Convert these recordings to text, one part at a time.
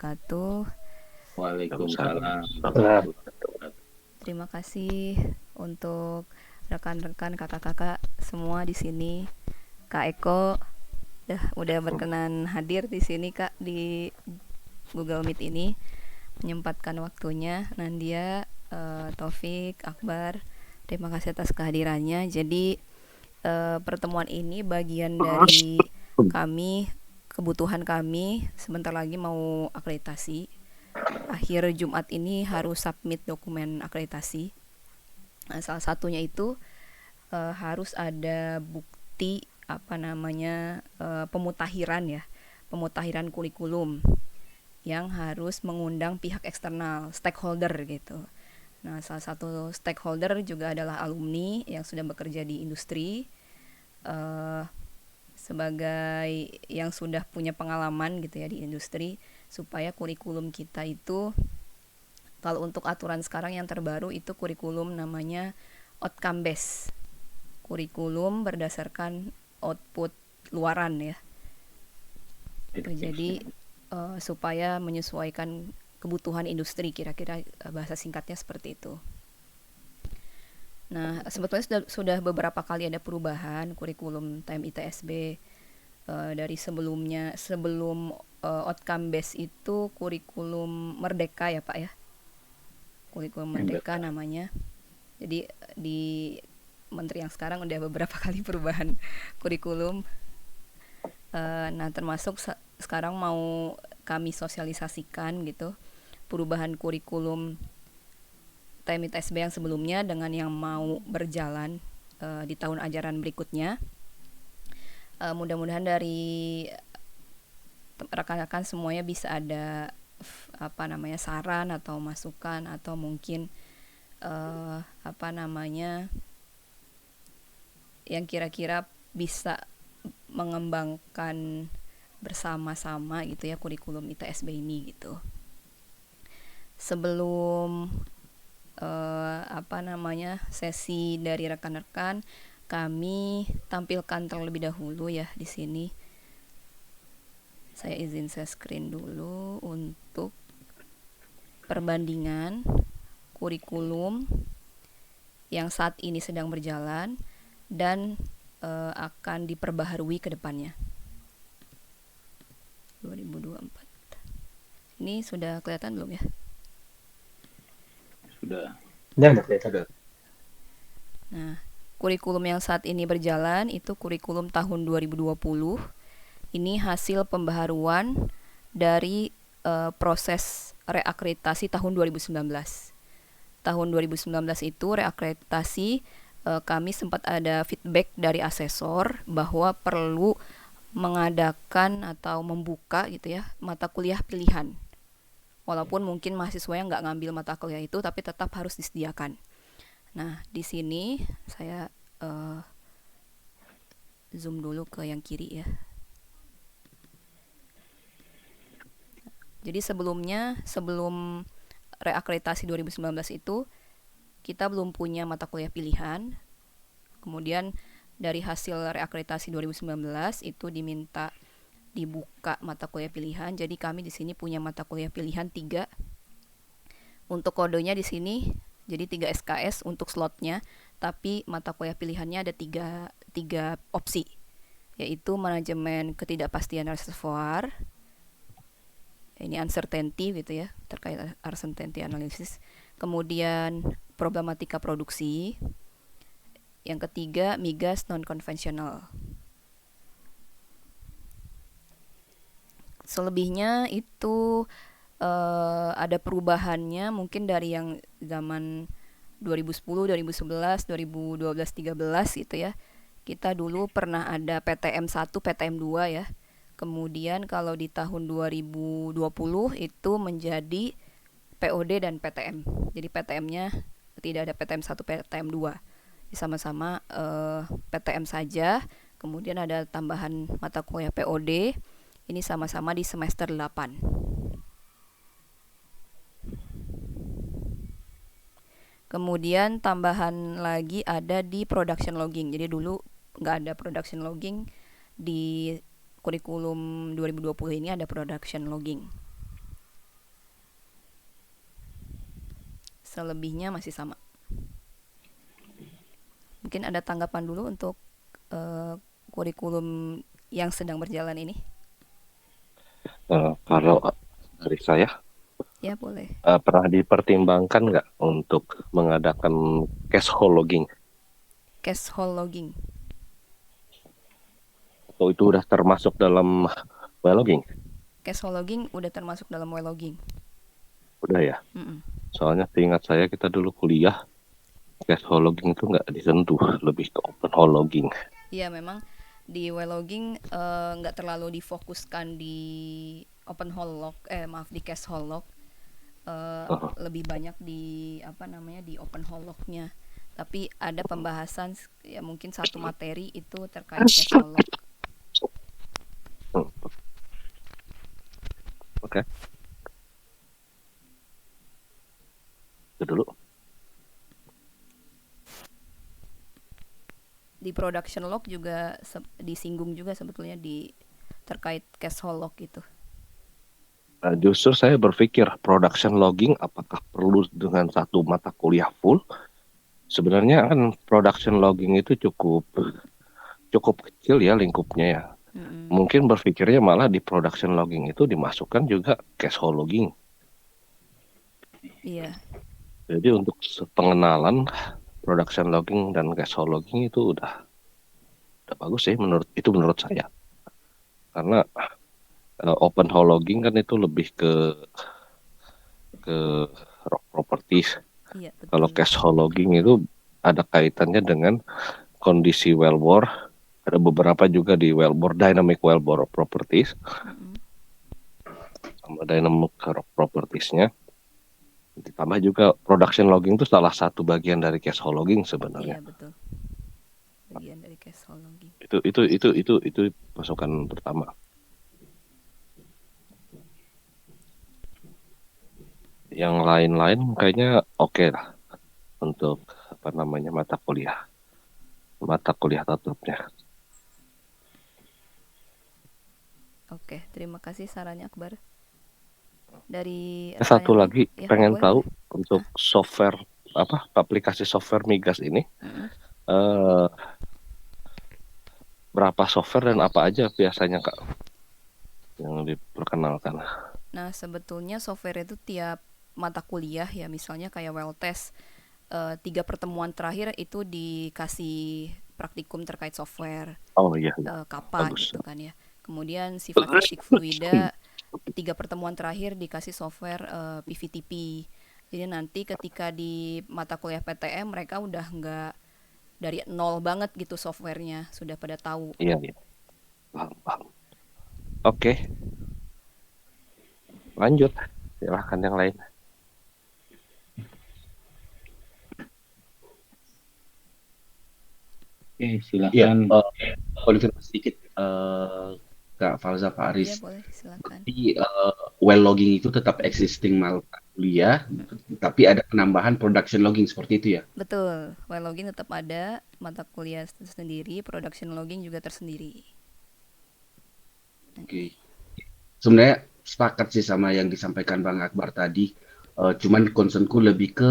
wabarakatuh. Waalaikumsalam Nah, warahmatullahi wabarakatuh. Terima kasih untuk rekan-rekan kakak-kakak semua di sini. Kak Eko udah berkenan hadir di sini Kak di Google Meet ini, menyempatkan waktunya. Nandia, Taufik, Akbar, terima kasih atas kehadirannya. Jadi pertemuan ini bagian dari kami, kebutuhan kami sebentar lagi mau akreditasi. Akhir Jumat ini harus submit dokumen akreditasi. Nah, salah satunya itu harus ada bukti pemutahiran ya, pemutahiran kurikulum yang harus mengundang pihak eksternal, stakeholder gitu. Nah, salah satu stakeholder juga adalah alumni yang sudah bekerja di industri, sebagai yang sudah punya pengalaman gitu ya di industri, supaya kurikulum kita itu, kalau untuk aturan sekarang yang terbaru itu kurikulum namanya outcome based, kurikulum berdasarkan output luaran ya. Jadi supaya menyesuaikan kebutuhan industri, kira-kira bahasa singkatnya seperti itu. Nah, sebetulnya sudah beberapa kali ada perubahan kurikulum TMI-TSB. Dari sebelum outcome base itu kurikulum merdeka ya Pak ya, kurikulum merdeka namanya. Jadi di menteri yang sekarang udah beberapa kali perubahan kurikulum. Nah, termasuk sekarang mau kami sosialisasikan gitu perubahan kurikulum TMI-TSB yang sebelumnya dengan yang mau berjalan di tahun ajaran berikutnya. Mudah-mudahan dari rekan-rekan semuanya bisa ada saran atau masukan, atau mungkin yang kira-kira bisa mengembangkan bersama-sama gitu ya kurikulum ITSB ini gitu. Sebelum sesi dari rekan-rekan, kami tampilkan terlebih dahulu ya di sini. Saya izin share screen dulu untuk perbandingan kurikulum yang saat ini sedang berjalan dan akan diperbaharui ke depannya 2024. Ini sudah kelihatan belum ya? Sudah. Ya, udah kelihatan. Nah, kurikulum yang saat ini berjalan itu kurikulum tahun 2020. Ini hasil pembaharuan dari proses reakreditasi tahun 2019. Tahun 2019 itu reakreditasi, kami sempat ada feedback dari asesor bahwa perlu mengadakan atau membuka gitu ya mata kuliah pilihan. Walaupun mungkin mahasiswa yang nggak ngambil mata kuliah itu, tapi tetap harus disediakan. Nah, di sini saya zoom dulu ke yang kiri ya. Jadi sebelum reakreditasi 2019 itu kita belum punya mata kuliah pilihan. Kemudian dari hasil reakreditasi 2019 itu diminta dibuka mata kuliah pilihan. Jadi kami di sini punya mata kuliah pilihan 3. Untuk kodenya di sini jadi 3 SKS untuk slotnya, tapi mata kuliah pilihannya ada 3 opsi, yaitu manajemen ketidakpastian reservoir, ini uncertainty gitu ya, terkait uncertainty analysis. Kemudian problematika produksi. Yang ketiga migas non konvensional. Selebihnya itu ada perubahannya mungkin dari yang zaman 2010, 2011, 2012, 13 gitu ya. Kita dulu pernah ada PTM 1, PTM 2 ya. Kemudian kalau di tahun 2020 itu menjadi POD dan PTM. Jadi PTM-nya tidak ada PTM 1, PTM 2. Sama-sama PTM saja. Kemudian ada tambahan mata kuliah POD. Ini sama-sama di semester 8. Kemudian tambahan lagi ada di production logging. Jadi dulu nggak ada production logging, di kurikulum 2020 ini ada production logging. Selebihnya masih sama. Mungkin ada tanggapan dulu untuk eh, kurikulum yang sedang berjalan ini? Kalau dari saya, Ya, boleh. pernah dipertimbangkan nggak untuk mengadakan cash hole logging? Cash hole logging. Atau itu udah termasuk dalam well logging? Cash hole logging udah termasuk dalam well logging. Udah ya? Mm-mm. Soalnya seingat saya kita dulu kuliah, cash hole logging itu nggak disentuh, lebih ke open hole logging. Iya, memang di well logging nggak terlalu difokuskan di open hole log, maaf, di cache hole log. Uh, Lebih banyak di apa namanya, di open hole lognya. Tapi ada pembahasan ya, mungkin satu materi itu terkait cache hole log. Oke. Itu dulu. Di production log juga disinggung juga sebetulnya di terkait cache hole log itu. Justru saya berpikir production logging apakah perlu dengan satu mata kuliah full? Sebenarnya kan production logging itu cukup kecil ya lingkupnya ya. Mm-mm. Mungkin berpikirnya malah di production logging itu dimasukkan juga cash hole logging. Iya. Jadi untuk pengenalan production logging dan cash hole logging itu udah bagus sih menurut saya. Karena open hole logging kan itu lebih ke rock properties. Iya, betul. Kalau cash hole logging itu ada kaitannya dengan kondisi wellbore. Ada beberapa juga di wellbore, dynamic wellbore properties. Mm-mm. Sama dynamic rock propertiesnya. Ditambah juga production logging itu salah satu bagian dari cash hole logging sebenarnya. Iya, betul. Bagian dari cache hole logging. Itu masukan pertama. Yang lain-lain kayaknya oke lah untuk mata kuliah tatapnya. Oke, terima kasih sarannya Akbar. Dari Satu Rayani, lagi ya, pengen boleh, tahu boleh. untuk software aplikasi software migas ini Mm-mm. eh, berapa software dan apa aja biasanya Kak yang diperkenalkan? Nah, sebetulnya software itu tiap mata kuliah ya, misalnya kayak well test, 3 pertemuan terakhir itu dikasih praktikum terkait software, Oh iya, kappa bagus. gitu kan ya. Kemudian sifat fisik fluida, 3 pertemuan terakhir dikasih software PVTP. Jadi nanti ketika di mata kuliah PTM mereka udah nggak dari nol banget gitu softwarenya, sudah pada tahu. Iya. Paham. Oke, lanjut. Silahkan yang lain. Oke, silakan. Konfirmasi sedikit, Kak Falza, Pak Iya, Aris. boleh, silakan. Jadi well logging itu tetap existing mata kuliah, tapi ada penambahan production logging seperti itu ya? Betul, well logging tetap ada, mata kuliah tersendiri, production logging juga tersendiri. Oke. Sebenarnya sepakat sih sama yang disampaikan Bang Akbar tadi. Cuman concernku lebih ke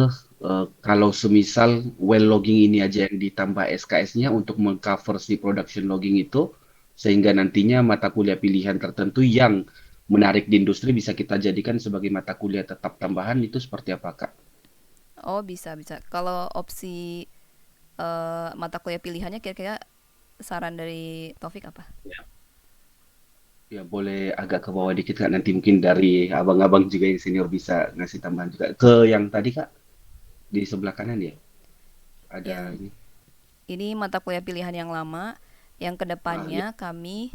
kalau semisal well logging ini aja yang ditambah SKS-nya untuk mengcover si production logging itu, sehingga nantinya mata kuliah pilihan tertentu yang menarik di industri bisa kita jadikan sebagai mata kuliah tetap tambahan, itu seperti apa, Kak? Oh, bisa, bisa. Kalau opsi mata kuliah pilihannya kira-kira saran dari Taufik apa? Ya boleh agak ke bawah dikit Kak, nanti mungkin dari abang-abang juga yang senior bisa ngasih tambahan juga. Ke yang tadi Kak, di sebelah kanan ya, ada Yang ini. ini mata kuliah pilihan yang lama, yang Ya. kedepannya kami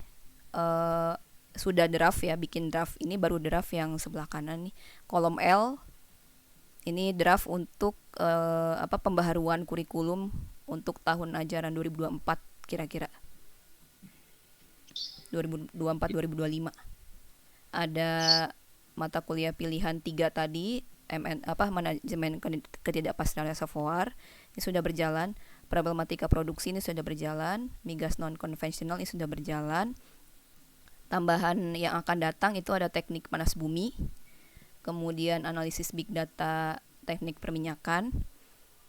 eh, sudah draft ya, bikin draft. Ini baru draft yang sebelah kanan nih. Kolom L ini draft untuk pembaharuan kurikulum untuk tahun ajaran 2024 kira-kira. 2024-2025. Ada mata kuliah pilihan 3 tadi, manajemen ketidakpastian reservoir ini sudah berjalan, problematika produksi ini sudah berjalan, migas non konvensional ini sudah berjalan. Tambahan yang akan datang itu ada teknik panas bumi, kemudian analisis big data teknik perminyakan.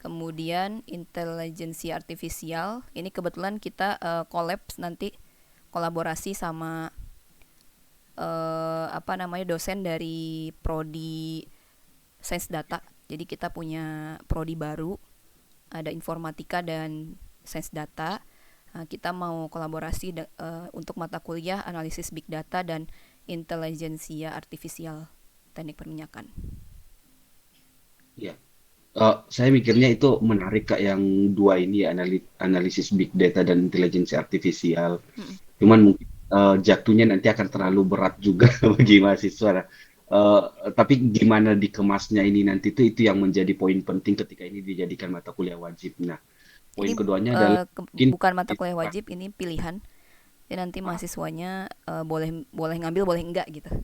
Kemudian intelijensi artifisial. Ini kebetulan kita kolaborasi sama dosen dari prodi Sains Data. Jadi kita punya prodi baru, ada informatika dan Sains Data. Kita mau kolaborasi untuk mata kuliah analisis big data dan intelijensia artifisial teknik perminyakan. Ya. Saya mikirnya itu menarik Kak yang dua ini ya, analisis big data dan intelijensi artifisial. Cuman mungkin jatuhnya nanti akan terlalu berat juga bagi mahasiswa. Tapi gimana dikemasnya ini nanti itu yang menjadi poin penting ketika ini dijadikan mata kuliah wajib. Nah, poin Ini keduanya adalah mungkin bukan mata kuliah wajib, ini pilihan. Jadi nanti mahasiswanya boleh ngambil, boleh enggak gitu.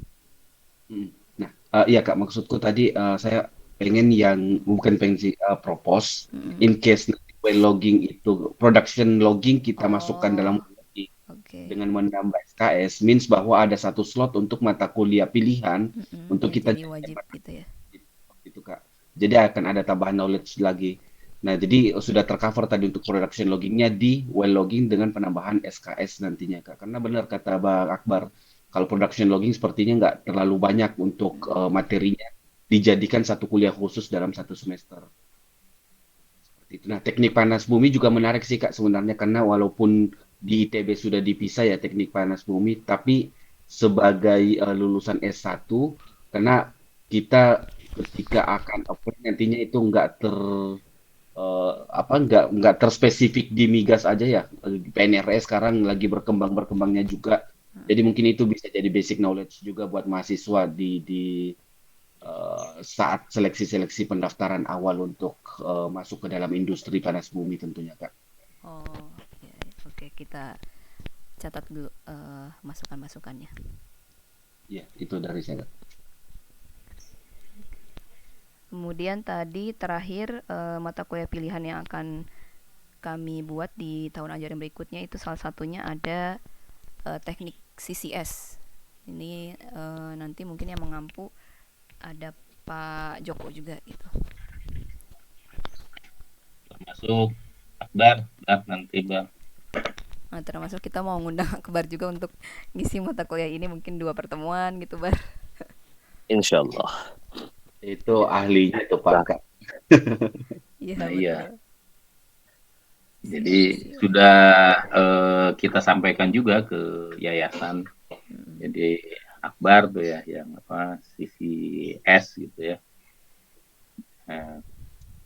Nah, iya Kak, maksudku tadi saya pengen yang bukan pengen sih propose in case nanti well logging itu production logging kita masukkan dalam logging Oke. dengan menambah SKS means bahwa ada satu slot untuk mata kuliah pilihan untuk Ya, kita jadi wajib gitu ya. itu Kak. Jadi akan ada tambahan knowledge lagi. Nah, jadi sudah tercover tadi untuk production loggingnya di well logging dengan penambahan SKS nantinya Kak. Karena benar kata Bang Akbar, kalau production logging sepertinya nggak terlalu banyak untuk materinya dijadikan satu kuliah khusus dalam satu semester. Seperti itu. Nah, teknik panas bumi juga menarik sih Kak sebenarnya karena walaupun di ITB sudah dipisah ya teknik panas bumi, tapi sebagai lulusan S1 karena kita ketika akan apply nantinya itu nggak terspesifik di migas aja ya. PNRS sekarang lagi berkembangnya juga. Jadi mungkin itu bisa jadi basic knowledge juga buat mahasiswa di saat seleksi pendaftaran awal untuk masuk ke dalam industri panas bumi tentunya Kak. Oh, ya, oke, kita catat dulu masukan-masukannya. Ya, itu dari saya. Kemudian tadi terakhir mata kuliah pilihan yang akan kami buat di tahun ajaran berikutnya itu salah satunya ada teknik CCS. Ini nanti mungkin yang mengampu ada Pak Joko juga gitu. Termasuk Akbar nanti Bang. Nah, termasuk kita mau ngundang Akbar juga untuk ngisi mata kuliah ini mungkin 2 pertemuan gitu, Bar. Insya Allah. Itu ahlinya itu Pak Kak. Iya, Nah, betul. iya. Jadi sudah kita sampaikan juga ke yayasan. Jadi Akbar tuh ya yang sisi S gitu ya.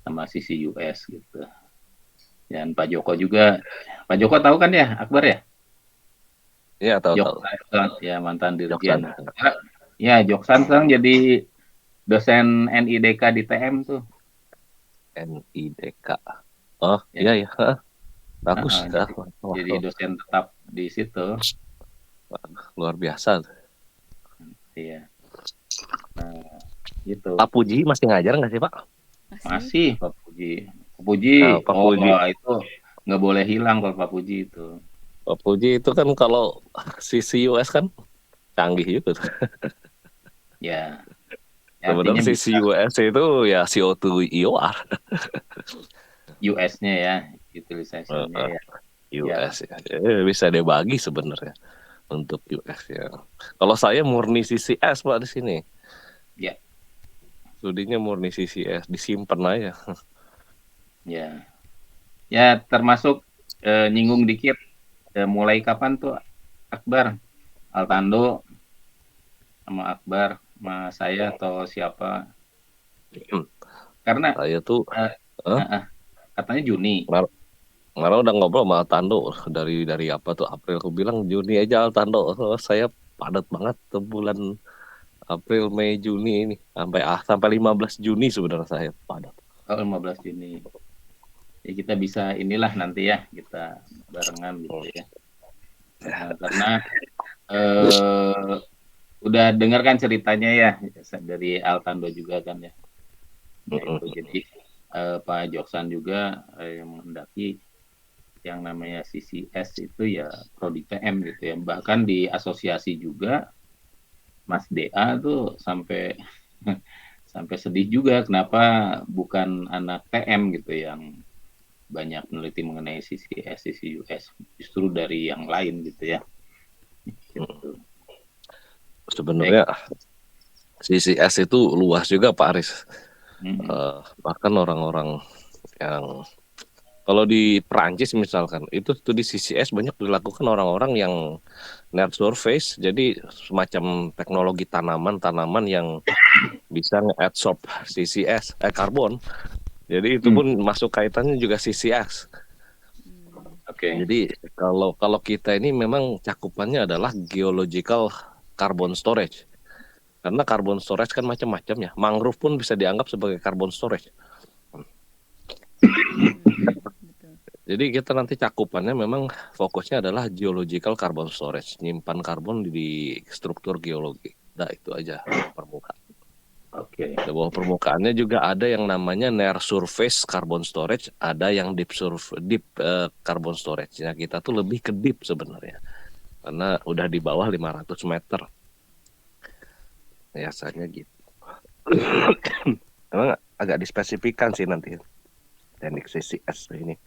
Sama sisi US gitu. Dan Pak Joko juga. Pak Joko tahu kan ya Akbar ya? Iya, tahu. Joksan, ya mantan Joksan. dirjen. Ya, Joksan sekarang jadi dosen NIDK di TM tuh. NIDK. Oh, iya. Bagus. Jadi dosen tetap di situ. Luar biasa. Iya. Nah, gitu. Pak Puji masih ngajar nggak sih, Pak? Masih Pak Puji. Pak Puji, Pak Puji. Itu nggak boleh hilang kalau Pak Puji itu. Pak Puji itu kan kalau sisi US kan canggih juga. Ya. Sebenarnya sisi US itu ya CO2 EOR. US-nya ya, utilisasinya ya. US ya. Bisa dibagi sebenarnya untuk US ya. Kalau saya murni CCS Pak di sini. Ya. Studinya murni CCS, disimpan aja. Ya. Ya, termasuk nyinggung dikit. Mulai kapan tuh Akbar, Altando sama Akbar, sama saya atau siapa? Karena saya tuh katanya Juni. Kemarin udah ngobrol sama Altando dari apa tuh April, aku bilang Juni aja Altando. Saya padat banget tuh bulan April, Mei, Juni ini sampai 15 Juni sebenarnya saya padat. Oh, 15 Juni. Ya kita bisa inilah nanti ya kita barengan gitu ya. Nah, karena udah dengar kan ceritanya ya dari Altando juga kan ya. Nah, itu jadi Pak Joksan juga yang mendaki yang namanya CCS itu ya prodi PM gitu ya. Bahkan di asosiasi juga Mas DA tuh sampai sampai sedih juga kenapa bukan anak TM gitu yang banyak meneliti mengenai CCS, CCUS, justru dari yang lain gitu ya. Gitu. Baik. Sebenarnya CCS itu luas juga Pak Aris. Bahkan orang-orang yang kalau di Perancis misalkan itu studi CCS banyak dilakukan orang-orang yang net surface, jadi semacam teknologi tanaman yang bisa nge-absorb CCS karbon. Jadi itu pun masuk kaitannya juga CCS. Oke. Jadi kalau kita ini memang cakupannya adalah geological carbon storage. Karena carbon storage kan macam-macam ya. Mangrove pun bisa dianggap sebagai carbon storage. Betul. Jadi kita nanti cakupannya memang fokusnya adalah geological carbon storage, nyimpan karbon di struktur geologi. Nah itu aja permukaan. Oke. Di bawah permukaannya juga ada yang namanya near surface carbon storage, ada yang deep carbon storage. Nah kita tuh lebih ke deep sebenarnya, karena udah di bawah 500 meter. Biasanya gitu. Memang agak dispesifikan sih nanti teknik CCS ini,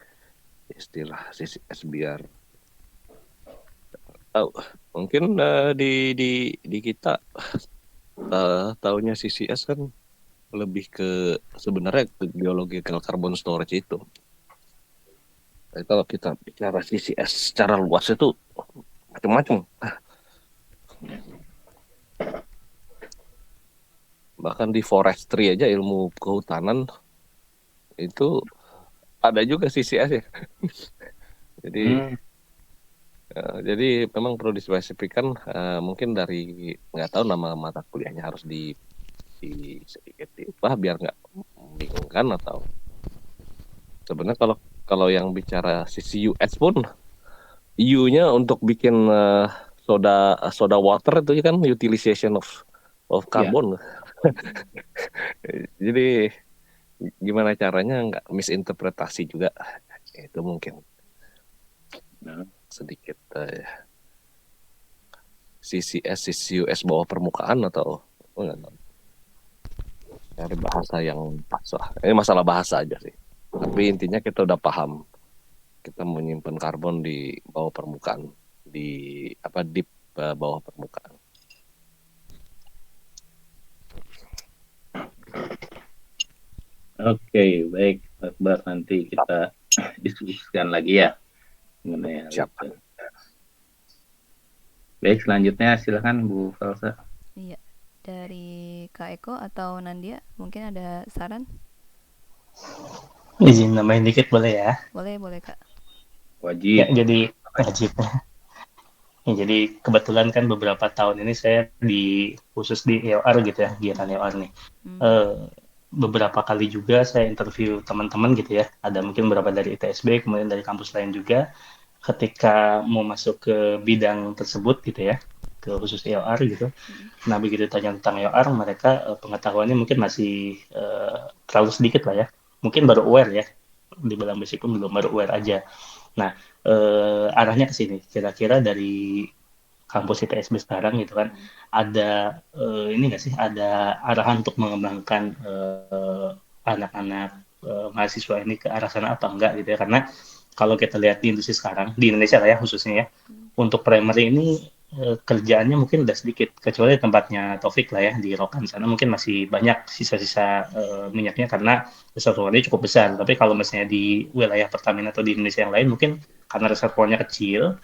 istilah CCS biar tahu. Mungkin di kita tahunya CCS kan lebih ke sebenarnya ke geological carbon storage itu. Tapi kalau kita bicara CCS secara luas itu macam-macam. Bahkan di forestry aja, ilmu kehutanan itu ada juga CCS ya. Jadi memang perlu dispesifikkan, mungkin dari nggak tahu nama mata kuliahnya harus di sedikit diubah biar nggak membingungkan, atau sebenarnya kalau yang bicara CCUS pun U-nya untuk bikin soda water itu kan utilization of carbon. Jadi gimana caranya nggak misinterpretasi juga, itu mungkin sedikit CCUS bawah permukaan atau nggak tahu, cari bahasa yang pas lah. Ini masalah bahasa aja sih, tapi intinya kita udah paham kita menyimpan karbon di bawah permukaan, di deep bawah permukaan. Oke, baik Pak Akbar, nanti kita diskusikan lagi ya mengenai hal Siap. itu. Baik, selanjutnya silakan Bu Falsa. Iya, dari Kak Eko atau Nandia mungkin ada saran? Izin nambahin dikit boleh ya? Boleh Kak. Wajib. Ya, jadi wajib. Ya, jadi kebetulan kan beberapa tahun ini saya khusus di EOR gitu ya, kegiatan EOR nih. Beberapa kali juga saya interview teman-teman gitu ya. Ada mungkin beberapa dari ITSB, kemudian dari kampus lain juga. Ketika mau masuk ke bidang tersebut gitu ya, ke khusus EOR gitu. Nah begitu tanya tentang EOR, mereka pengetahuannya mungkin masih terlalu sedikit lah ya. Mungkin baru aware ya, dibilang basic pun belum, baru aware aja. Nah arahnya ke sini. Kira-kira dari kampus ITSB sekarang gitu kan, ada ini nggak sih, ada arahan untuk mengembangkan anak-anak mahasiswa ini ke arah sana apa enggak gitu ya? Karena kalau kita lihat di industri sekarang, di Indonesia lah ya khususnya ya, untuk primary ini kerjaannya mungkin udah sedikit, kecuali tempatnya Taufik lah ya, di Rokan sana mungkin masih banyak sisa-sisa minyaknya karena reservoirnya cukup besar. Tapi kalau misalnya di wilayah Pertamina atau di Indonesia yang lain, mungkin karena reservoirnya kecil,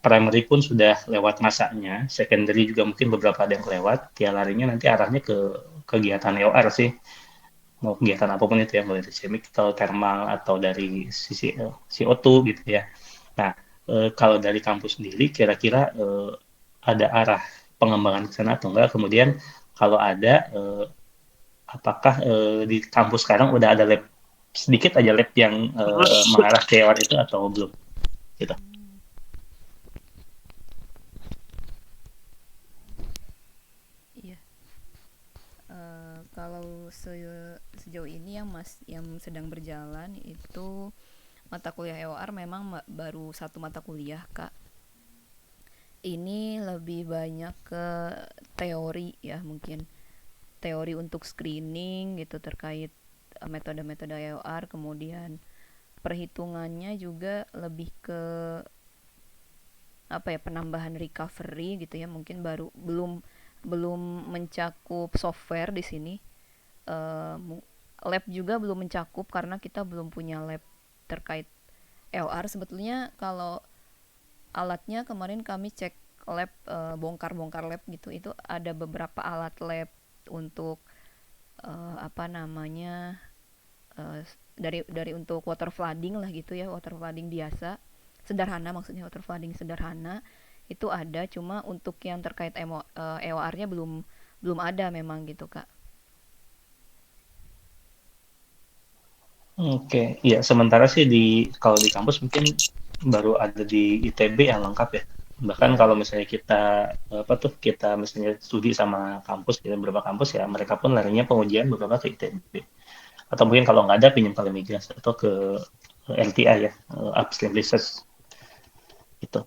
primary pun sudah lewat masanya, secondary juga mungkin beberapa ada yang lewat, dia larinya nanti arahnya ke kegiatan EOR sih. Mau kegiatan apapun itu ya, mulai dari chemical, thermal, atau dari sisi CO2 gitu ya. Nah, kalau dari kampus sendiri, kira-kira ada arah pengembangan ke sana atau enggak? Kemudian kalau ada, apakah di kampus sekarang udah ada lab, sedikit aja lab yang mengarah ke EOR itu atau belum? Gitu. Iya. Kalau sejauh ini yang sedang berjalan itu mata kuliah EOR memang baru satu mata kuliah Kak. Ini lebih banyak ke teori ya mungkin. teori untuk screening gitu terkait metode-metode EOR, kemudian perhitungannya juga lebih ke penambahan recovery gitu ya, mungkin belum belum mencakup software di sini. Eh, Lab juga belum mencakup karena kita belum punya lab terkait EOR. Sebetulnya kalau alatnya kemarin kami cek lab, bongkar-bongkar lab gitu, itu ada beberapa alat lab untuk eh, apa namanya eh, dari untuk water flooding lah gitu ya, water flooding biasa sederhana, maksudnya water flooding sederhana itu ada, cuma untuk yang terkait EOR-nya belum ada memang gitu Kak. Oke, ya sementara sih kalau di kampus mungkin baru ada di ITB yang lengkap ya. Bahkan Iya. kalau misalnya kita misalnya studi sama kampus, kita beberapa kampus ya mereka pun larinya pengujian beberapa ke ITB. Atau mungkin kalau nggak ada pinjam ke Migas atau ke LTI ya, Upstream Research gitu.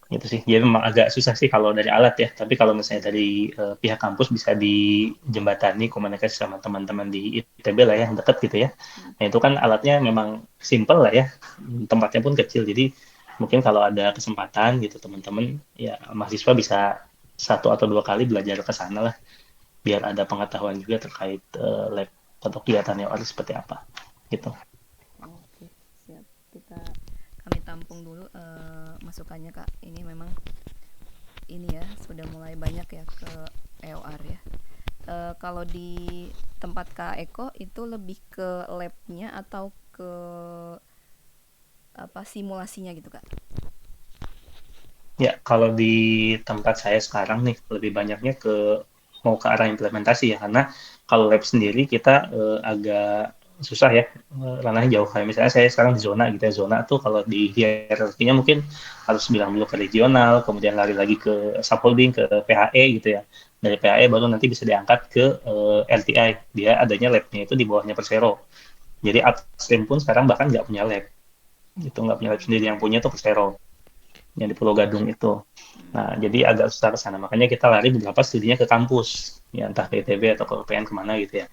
Gitu sih. Jadi memang agak susah sih kalau dari alat ya. Tapi kalau misalnya dari pihak kampus bisa dijembatani komunikasi sama teman-teman di ITB lah ya, yang dekat gitu ya. Nah itu kan alatnya memang simple lah ya, tempatnya pun kecil. Jadi mungkin kalau ada kesempatan gitu teman-teman, ya mahasiswa bisa 1 atau 2 kali belajar ke sana lah, biar ada pengetahuan juga terkait lab atau kegiatannya harus seperti apa gitu. Oke, siap. Kami tampung dulu masukannya Kak. Ini memang ini ya sudah mulai banyak ya ke EOR ya. Kalau di tempat Kak Eko itu lebih ke labnya atau ke simulasinya gitu Kak? Ya, kalau di tempat saya sekarang nih lebih banyaknya mau ke arah implementasi ya, karena kalau lab sendiri kita agak susah ya, ranahnya jauh. Kayak misalnya saya sekarang di zona gitu ya, zona tuh kalau di hierarkinya mungkin harus bilang dulu ke regional, kemudian lari lagi ke subholding, ke PHE gitu ya. Dari PHE baru nanti bisa diangkat ke LTI. Dia adanya labnya itu di bawahnya Persero. Jadi upstream pun sekarang bahkan nggak punya lab, gitu nggak punya lab sendiri, yang punya tuh Persero yang di Pulau Gadung itu. Nah, jadi agak susah ke sana. Makanya kita lari beberapa studinya ke kampus, ya entah ke ITB atau ke UPN kemana gitu ya.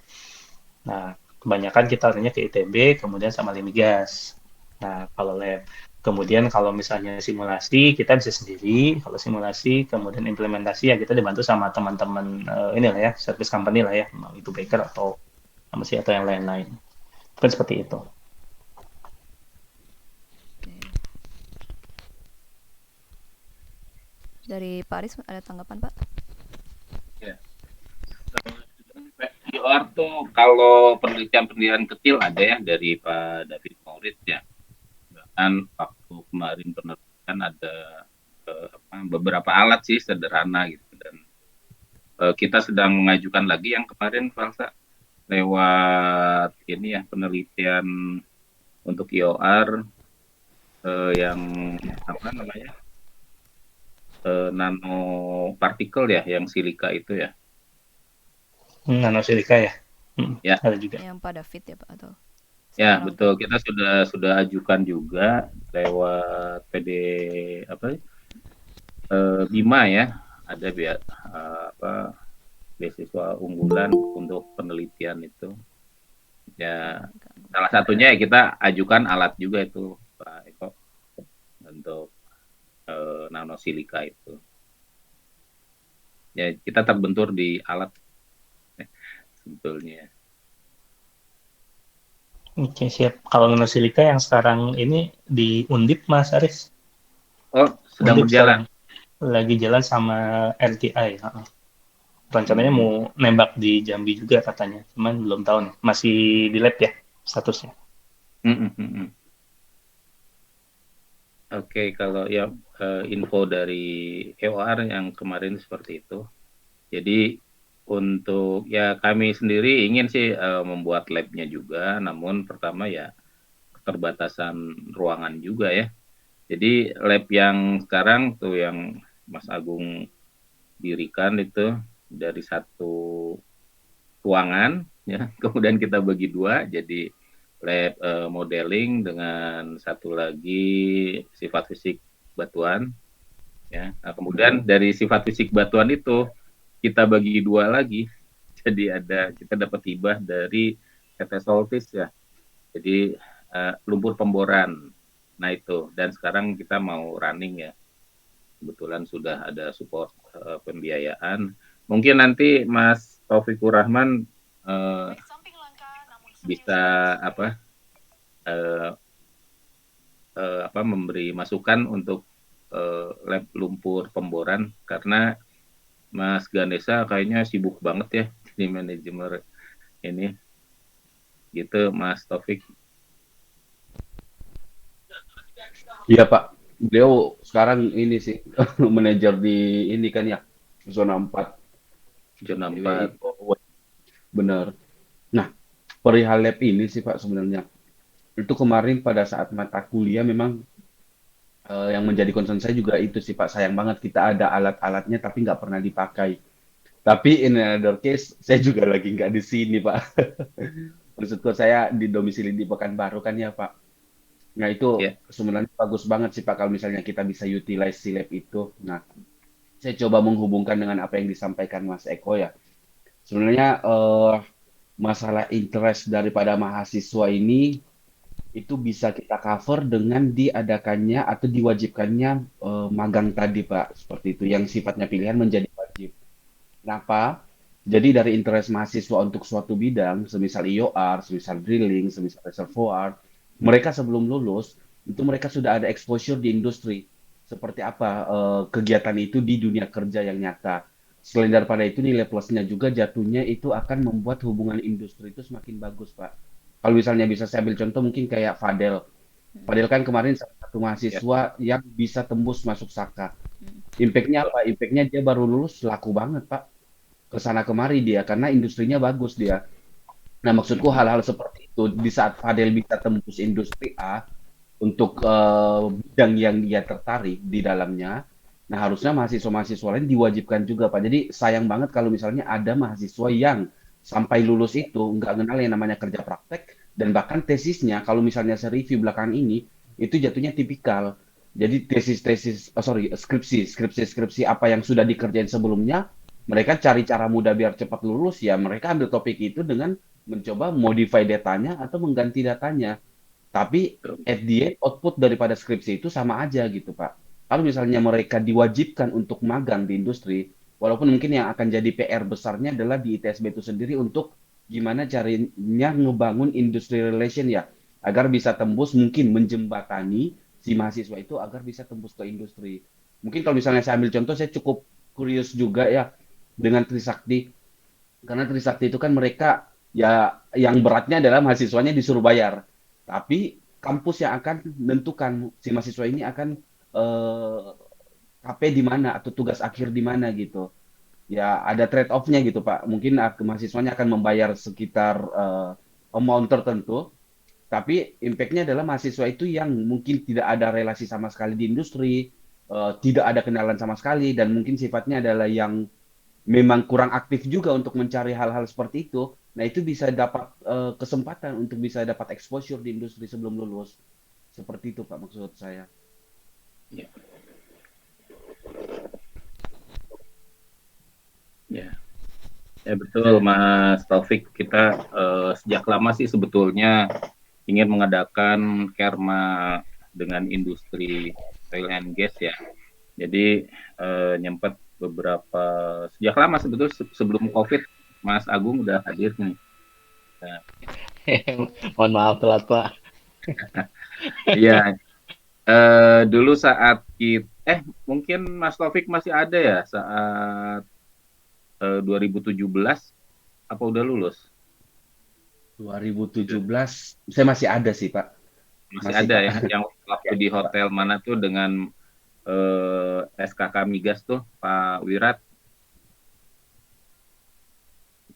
Nah, kebanyakan kita larinya ke ITB, kemudian sama Limigas. Nah, kalau lab. Kemudian kalau misalnya simulasi, kita bisa sendiri. Kalau simulasi, kemudian implementasi, ya kita dibantu sama teman-teman ini lah ya, service company lah ya, mau itu Baker atau apa sih, atau yang lain-lain. Kan seperti itu. Oke. Dari Pak Aris ada tanggapan Pak? Ya. EOR tuh kalau penelitian-penelitian kecil ada ya dari Pak David Maurid ya. Bahkan waktu kemarin penelitian ada beberapa alat sih sederhana gitu, dan kita sedang mengajukan lagi yang kemarin Falsa lewat ini ya, penelitian untuk EOR yang apa namanya, nanopartikel ya, yang silika itu ya. Nanosilika ya. Ya. Ada juga. Yang Pak David ya Pak atau? Ya, Sekarang betul. Kita sudah ajukan juga lewat PD Bima ya. Ada beasiswa unggulan untuk penelitian itu. Ya, salah satunya ya kita ajukan alat juga itu Pak Eko untuk nanosilika itu. Ya, kita terbentur di alat sebetulnya. Oke, siap. Kalau nanosilika yang sekarang ini di Undip, Mas Aris? Oh, sedang Undip berjalan. lagi jalan sama LTI. Rencananya mau nembak di Jambi juga katanya. Cuman belum tahu nih. Masih di lab ya statusnya. Oke, kalau ya info dari EOR yang kemarin seperti itu. Jadi untuk ya kami sendiri ingin sih membuat labnya juga, namun pertama ya keterbatasan ruangan juga ya. Jadi lab yang sekarang tuh yang Mas Agung dirikan itu dari satu ruangan ya, kemudian kita bagi dua jadi lab modeling dengan satu lagi sifat fisik batuan ya. Nah, kemudian dari sifat fisik batuan itu kita bagi dua lagi Jadi kita dapat hibah dari PT Soltis ya. Jadi lumpur pemboran. Nah itu, dan sekarang kita mau running ya. Kebetulan sudah ada support pembiayaan. Mungkin nanti Mas Taufikur Rahman bisa memberi masukan untuk lab lumpur pemboran, karena Mas Ganesha kayaknya sibuk banget ya di manajemen ini, gitu Mas Taufik. Iya Pak, beliau sekarang ini sih manajer di ini kan ya, zona 4 Zona di 4. WI. Bener. Nah, perihal lab ini sih Pak sebenarnya. Itu kemarin pada saat mata kuliah memang yang menjadi concern saya juga itu sih Pak. Sayang banget kita ada alat-alatnya tapi nggak pernah dipakai. Tapi in another case, saya juga lagi nggak di sini Pak. Maksudku saya di domisili di Pekanbaru kan ya Pak. Nah itu Ya, sebenarnya bagus banget sih Pak kalau misalnya kita bisa utilize si lab itu. Nah, saya coba menghubungkan dengan apa yang disampaikan Mas Eko ya. Sebenarnya masalah interest daripada mahasiswa ini itu bisa kita cover dengan diadakannya atau diwajibkannya magang tadi Pak. Seperti itu yang sifatnya pilihan menjadi wajib. Kenapa? Jadi dari interest mahasiswa untuk suatu bidang, semisal IOR, semisal drilling, semisal reservoir, mereka sebelum lulus itu mereka sudah ada exposure di industri. Seperti apa kegiatan itu di dunia kerja yang nyata. Selain daripada itu nilai plusnya juga jatuhnya itu akan membuat hubungan industri itu semakin bagus, Pak. Kalau misalnya bisa saya ambil contoh mungkin kayak Fadel. Fadel kan kemarin salah satu ya, mahasiswa yang bisa tembus masuk Saka. Hmm. Impact-nya apa? Impact-nya dia baru lulus laku banget, Pak, ke sana kemari dia karena industrinya bagus dia. Nah, maksudku hal-hal seperti itu di saat Fadel bisa tembus industri A untuk bidang yang dia tertarik di dalamnya. Nah, harusnya mahasiswa-mahasiswa lain diwajibkan juga, Pak. Jadi sayang banget kalau misalnya ada mahasiswa yang sampai lulus itu nggak kenal yang namanya kerja praktek dan bahkan tesisnya kalau misalnya saya review belakangan ini itu jatuhnya tipikal. Jadi skripsi apa yang sudah dikerjain sebelumnya mereka cari cara mudah biar cepat lulus ya mereka ambil topik itu dengan mencoba modify datanya atau mengganti datanya. Tapi at the end output daripada skripsi itu sama aja gitu Pak. Kalau misalnya mereka diwajibkan untuk magang di industri, walaupun mungkin yang akan jadi PR besarnya adalah di ITSB itu sendiri untuk gimana caranya ngebangun industry relation ya, agar bisa tembus mungkin menjembatani si mahasiswa itu agar bisa tembus ke industri. Mungkin kalau misalnya saya ambil contoh, saya cukup curious juga ya dengan Trisakti. Karena Trisakti itu kan mereka ya yang beratnya adalah mahasiswanya disuruh bayar. Tapi kampus yang akan menentukan si mahasiswa ini akan eh, KP di mana atau tugas akhir di mana gitu. Ya ada trade off-nya gitu Pak. Mungkin mahasiswanya akan membayar sekitar amount tertentu, tapi impact-nya adalah mahasiswa itu yang mungkin tidak ada relasi sama sekali di industri, tidak ada kenalan sama sekali, dan mungkin sifatnya adalah yang memang kurang aktif juga untuk mencari hal-hal seperti itu. Nah, itu bisa dapat kesempatan untuk bisa dapat exposure di industri sebelum lulus. Seperti itu, Pak, maksud saya. ya, ya. Ya betul Mas Taufik, kita sejak lama sih sebetulnya ingin mengadakan kerma dengan industri oil and gas ya. Jadi nyempet beberapa sejak lama sebetulnya sebelum COVID Mas Agung udah hadir nih. Nah, Mohon maaf telat Pak. iya, dulu saat mungkin Mas Taufik masih ada ya saat 2017 apa udah lulus? 2017, saya masih ada sih, Pak. Masih Masih, ada Pak. ya, yang waktu Ya, di Pak. hotel mana tuh dengan SKK Migas tuh Pak Wirat.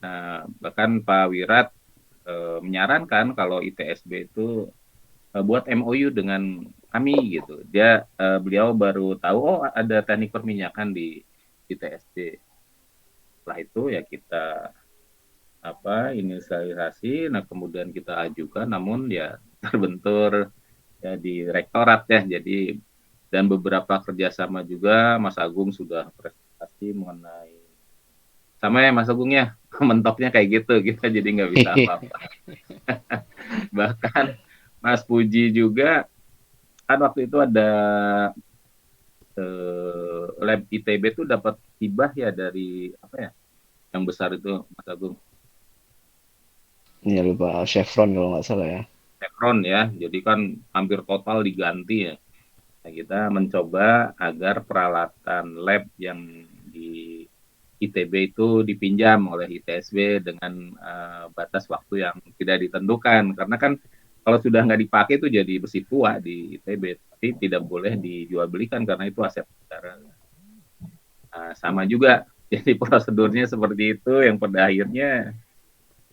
Nah, bahkan Pak Wirat menyarankan kalau ITSB itu buat MOU dengan kami gitu. Beliau baru tahu oh ada teknik perminyakan di ITSB. Setelah itu ya kita inisialisasi, nah kemudian kita ajukan, namun ya terbentur ya di rektorat ya. Jadi dan beberapa kerjasama juga Mas Agung sudah presentasi mengenai sama ya Mas Agung ya, mentoknya kayak gitu, kita jadi nggak bisa apa-apa. Bahkan Mas Puji juga kan waktu itu ada lab ITB tuh dapat hibah ya dari apa ya, yang besar itu Mas Agung, Iya lupa Chevron kalau nggak salah ya. Chevron ya, jadi kan hampir total diganti ya. Nah, kita mencoba agar peralatan lab yang di ITB itu dipinjam oleh ITSB dengan batas waktu yang tidak ditentukan. Karena kan kalau sudah nggak dipakai itu jadi besi tua di ITB, tapi tidak boleh dijual belikan karena itu aset negara. Sama juga, jadi prosedurnya seperti itu yang pada akhirnya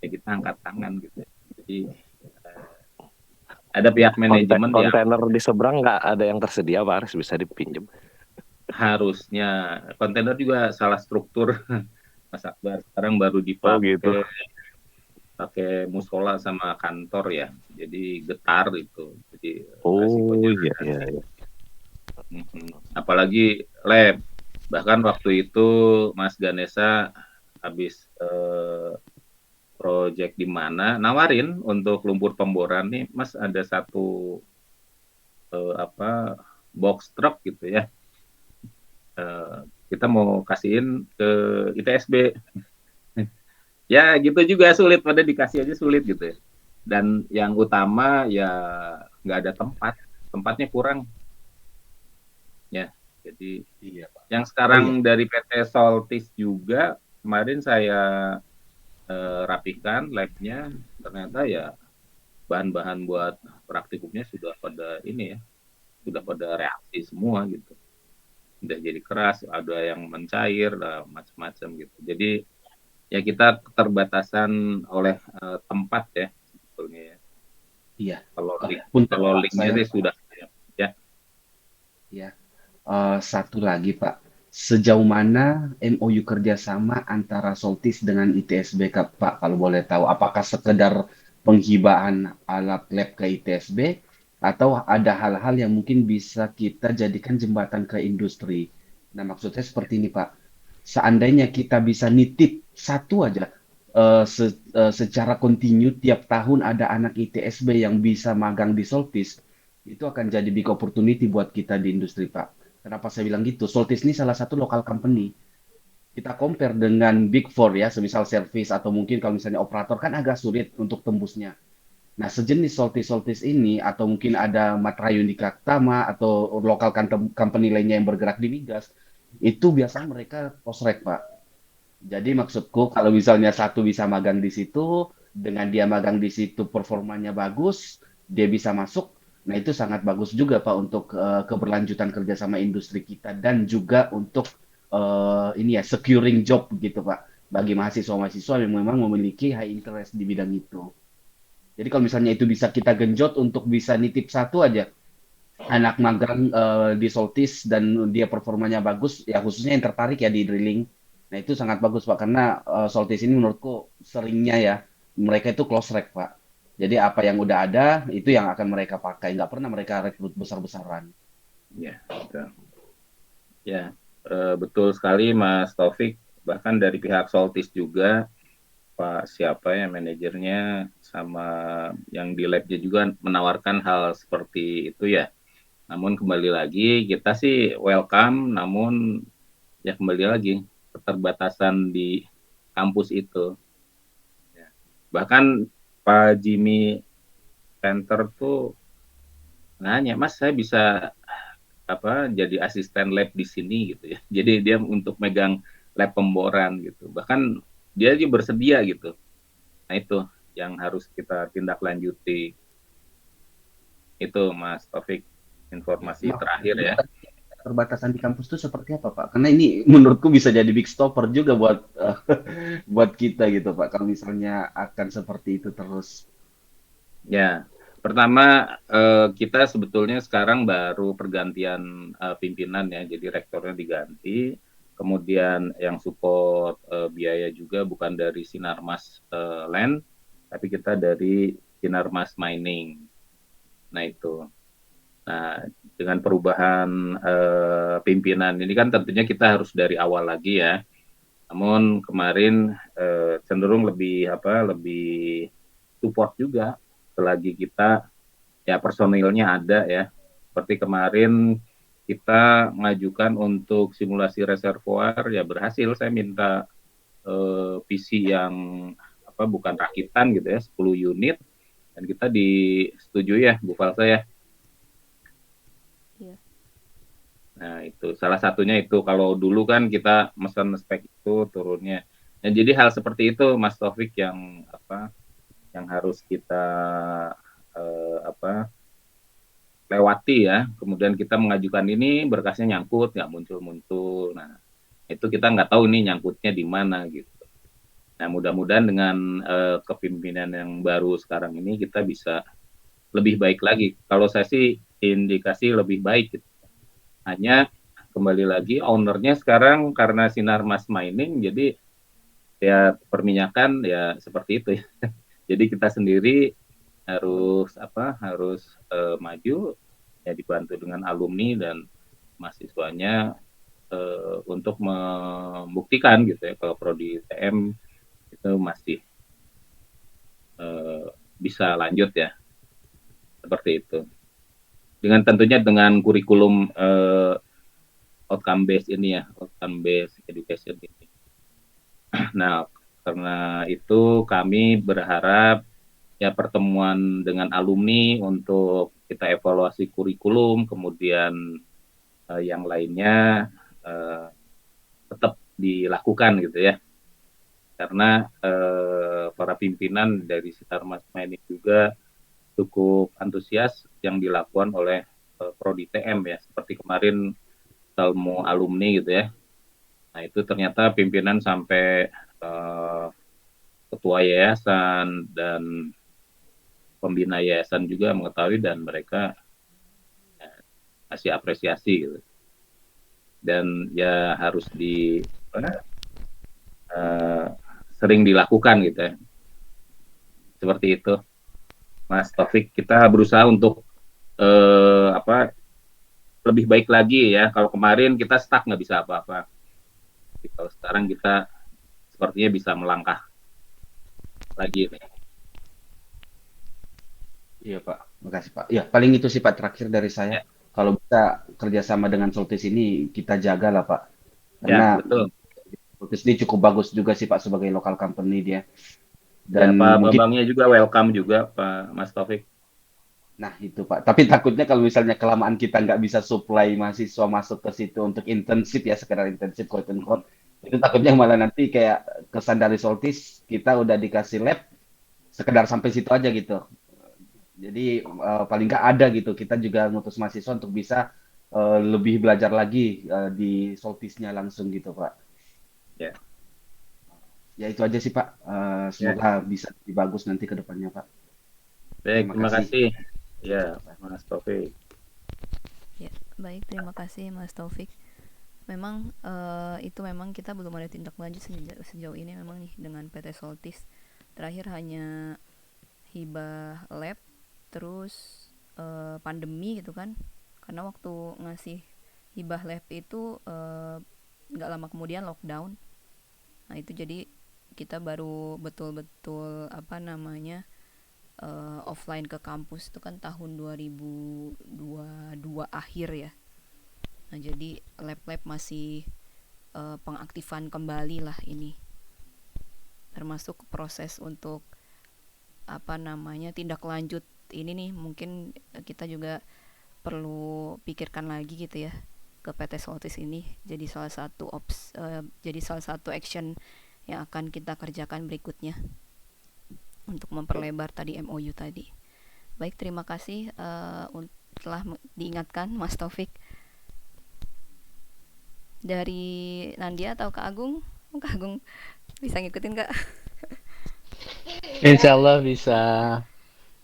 ya kita angkat tangan gitu. Jadi ada pihak manajemen yang Kontainer di seberang nggak ada yang tersedia, Pak Aris, bisa dipinjam. harusnya kontainer juga salah struktur Mas Akbar, sekarang baru dipakai gitu. pakai musola sama kantor ya, jadi getar itu, jadi Iya. apalagi lab. Bahkan waktu itu Mas Ganesa habis project di mana nawarin untuk lumpur pemboran nih, Mas ada satu box truck gitu ya, kita mau kasihin ke ITSB. Ya gitu juga sulit, pada dikasih aja sulit gitu ya. Dan yang utama ya nggak ada tempatnya kurang ya. Jadi Iya, Pak. yang sekarang dari PT Soltis juga kemarin saya rapikan labnya, ternyata ya bahan-bahan buat praktikumnya sudah pada ini ya, sudah pada reaksi semua gitu, udah jadi keras, ada yang mencair, macam-macam gitu. Jadi ya kita keterbatasan oleh tempat ya sebetulnya ya. Iya. Kalau linknya sih sudah ya. Ya. Satu lagi Pak, sejauh mana MOU kerjasama antara Soltis dengan ITSB Pak? Kalau boleh tahu, apakah sekedar penghibahan alat lab ke ITSB atau ada hal-hal yang mungkin bisa kita jadikan jembatan ke industri? Nah, maksudnya seperti ini Pak, seandainya kita bisa nitip satu aja secara kontinu tiap tahun ada anak ITSB yang bisa magang di Soltis, itu akan jadi big opportunity buat kita di industri Pak. Kenapa saya bilang gitu? Soltis ini salah satu lokal company. Kita compare dengan Big Four ya, semisal service atau mungkin kalau misalnya operator kan agak sulit untuk tembusnya. Nah, sejenis Soltis-Soltis ini atau mungkin ada Matra Unika Tama atau lokal company lainnya yang bergerak di migas, itu biasanya mereka post-rec, Pak. Jadi maksudku kalau misalnya satu bisa magang di situ, dengan dia magang di situ performanya bagus, dia bisa masuk. Nah, itu sangat bagus juga Pak untuk keberlanjutan kerjasama industri kita dan juga untuk ini ya securing job gitu Pak bagi mahasiswa-mahasiswa yang memang memiliki high interest di bidang itu. Jadi kalau misalnya itu bisa kita genjot untuk bisa nitip satu aja anak magang di Soltis dan dia performanya bagus, ya khususnya yang tertarik ya di drilling. Nah itu sangat bagus Pak karena Soltis ini menurutku seringnya ya mereka itu close rec Pak. Jadi apa yang udah ada itu yang akan mereka pakai, nggak pernah mereka rekrut besar-besaran. Ya, betul. Ya, betul sekali Mas Taufik. Bahkan dari pihak Soltis juga, Pak siapa ya manajernya sama yang di labnya juga menawarkan hal seperti itu ya. Namun kembali lagi kita sih welcome, namun ya kembali lagi keterbatasan di kampus itu. Ya. Bahkan Pak Jimmy Center tuh nanya, Mas saya bisa jadi asisten lab di sini gitu ya. Jadi dia untuk megang lab pemboran gitu. Bahkan dia juga bersedia gitu. Nah itu yang harus kita tindak lanjuti. Itu Mas Taufik, informasi terakhir ya. Keterbatasan di kampus itu seperti apa Pak? Karena ini menurutku bisa jadi big stopper juga buat buat kita gitu Pak. Kalau misalnya akan seperti itu terus. Ya, pertama kita sebetulnya sekarang baru pergantian pimpinan ya, jadi rektornya diganti. Kemudian yang support biaya juga bukan dari Sinarmas Land, tapi kita dari Sinarmas Mining. Nah itu. Nah dengan perubahan pimpinan ini kan tentunya kita harus dari awal lagi ya. Namun kemarin cenderung lebih support juga selagi kita ya personilnya ada ya. Seperti kemarin kita mengajukan untuk simulasi reservoir ya berhasil. Saya minta PC yang bukan rakitan gitu ya, 10 unit, dan kita disetujui ya Bu Falsa ya. Iya. Nah itu salah satunya itu, kalau dulu kan kita mesen spek itu turunnya. Nah, jadi hal seperti itu Mas Taufik yang harus kita lewati ya. Kemudian kita mengajukan ini, berkasnya nyangkut, nggak muncul-muncul. Nah itu kita nggak tahu ini nyangkutnya di mana gitu. Nah mudah-mudahan dengan kepemimpinan yang baru sekarang ini kita bisa lebih baik lagi. Kalau saya sih indikasi lebih baik gitu. Hanya kembali lagi ownernya sekarang karena Sinarmas Mining, jadi ya perminyakan ya seperti itu ya. Jadi kita sendiri harus maju ya, dibantu dengan alumni dan mahasiswanya untuk membuktikan gitu ya kalau prodi TM itu masih bisa lanjut ya, seperti itu. Dengan tentunya dengan kurikulum outcome based ini ya, outcome based education ini. Nah, karena itu kami berharap ya pertemuan dengan alumni untuk kita evaluasi kurikulum, kemudian yang lainnya tetap dilakukan gitu ya. Karena para pimpinan dari Sinarmas Mining juga cukup antusias yang dilakukan oleh prodi TM ya, seperti kemarin Telmo alumni gitu ya. Nah itu ternyata pimpinan sampai ketua yayasan dan pembina yayasan juga mengetahui dan mereka kasih apresiasi gitu. Dan ya harus sering dilakukan gitu ya. Seperti itu Mas Taufik, kita berusaha untuk lebih baik lagi ya. Kalau kemarin kita stuck nggak bisa apa-apa. Kalau sekarang kita sepertinya bisa melangkah lagi nih. Iya Pak, makasih Pak. Ya paling itu sih Pak terakhir dari saya. Ya. Kalau bisa kerjasama dengan Soltis ini kita jaga lah Pak. Ya, Karena betul. Soltis ini cukup bagus juga sih Pak sebagai local company dia. Ya, Dan Pak mungkin, Bambangnya juga welcome juga Pak Mas Taufik. nah itu Pak. Tapi takutnya kalau misalnya kelamaan kita nggak bisa supply mahasiswa masuk ke situ untuk internship ya, sekedar internship quote unquote, itu takutnya malah nanti kayak kesan dari Soltis, kita udah dikasih lab, sekedar sampai situ aja gitu. Jadi paling nggak ada gitu. Kita juga ngutus mahasiswa untuk bisa lebih belajar lagi di Soltisnya langsung gitu, Pak. Ya. Ya itu aja sih, Pak. Semoga bisa lebih bagus nanti ke depannya, Pak. Baik, terima kasih. Ya, Pak. Mas Taufik. Ya, baik, terima kasih Mas Taufik. Memang itu memang kita belum ada tindak lanjut sejauh ini memang nih dengan PT Soltis. Terakhir hanya hibah lab, terus pandemi gitu kan. Karena waktu ngasih hibah lab itu nggak lama kemudian lockdown. Nah itu jadi kita baru betul-betul offline ke kampus itu kan tahun 2022 akhir ya. Nah jadi lab-lab masih pengaktifan kembali lah ini, termasuk proses untuk tindak lanjut ini nih. Mungkin kita juga perlu pikirkan lagi gitu ya ke PT Soltis ini jadi salah satu action yang akan kita kerjakan berikutnya untuk memperlebar tadi MOU tadi. Baik, terima kasih telah diingatkan Mas Taufik. Dari Nandia atau Kak Agung? Kak Agung bisa ngikutin Kak? Insya Allah bisa.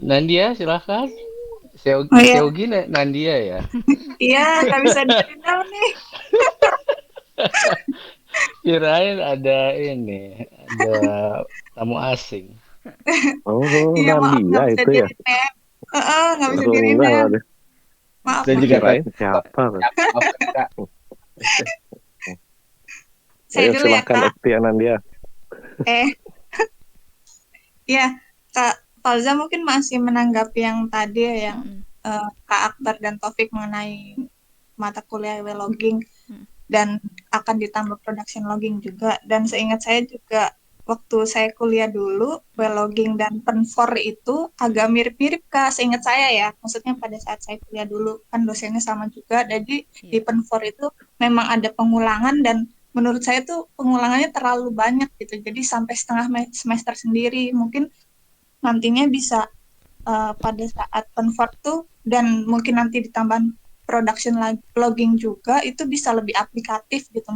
Nandia silahkan. Oh ya, Seogi Nandia ya. iya nggak bisa dikenal nih. Kirain ada tamu asing. Oh, Iya maaf Nandia nggak bisa itu ya. di-rename. Nggak bisa Aduh, di-rename. enggak ada. Maaf. Saya juga Kirain siapa? maaf, Kak. Saya Ayo dulu ya, silahkan Kak. Ekti Anandia. Eh, ya, Kak Falza mungkin masih menanggapi yang tadi ya, yang Mm-mm. Kak Akbar dan Taufik mengenai mata kuliah logging Mm. dan akan ditambah production logging juga. Dan seingat saya juga waktu saya kuliah dulu, logging dan penfor itu agak mirip-mirip Kak, seingat saya ya. Maksudnya pada saat saya kuliah dulu kan dosennya sama juga. Jadi di Iya. penfor itu memang ada pengulangan dan menurut saya tuh pengulangannya terlalu banyak gitu. Jadi sampai setengah semester sendiri. Mungkin nantinya bisa pada saat convert tuh dan mungkin nanti ditambah production logging juga itu bisa lebih aplikatif gitu.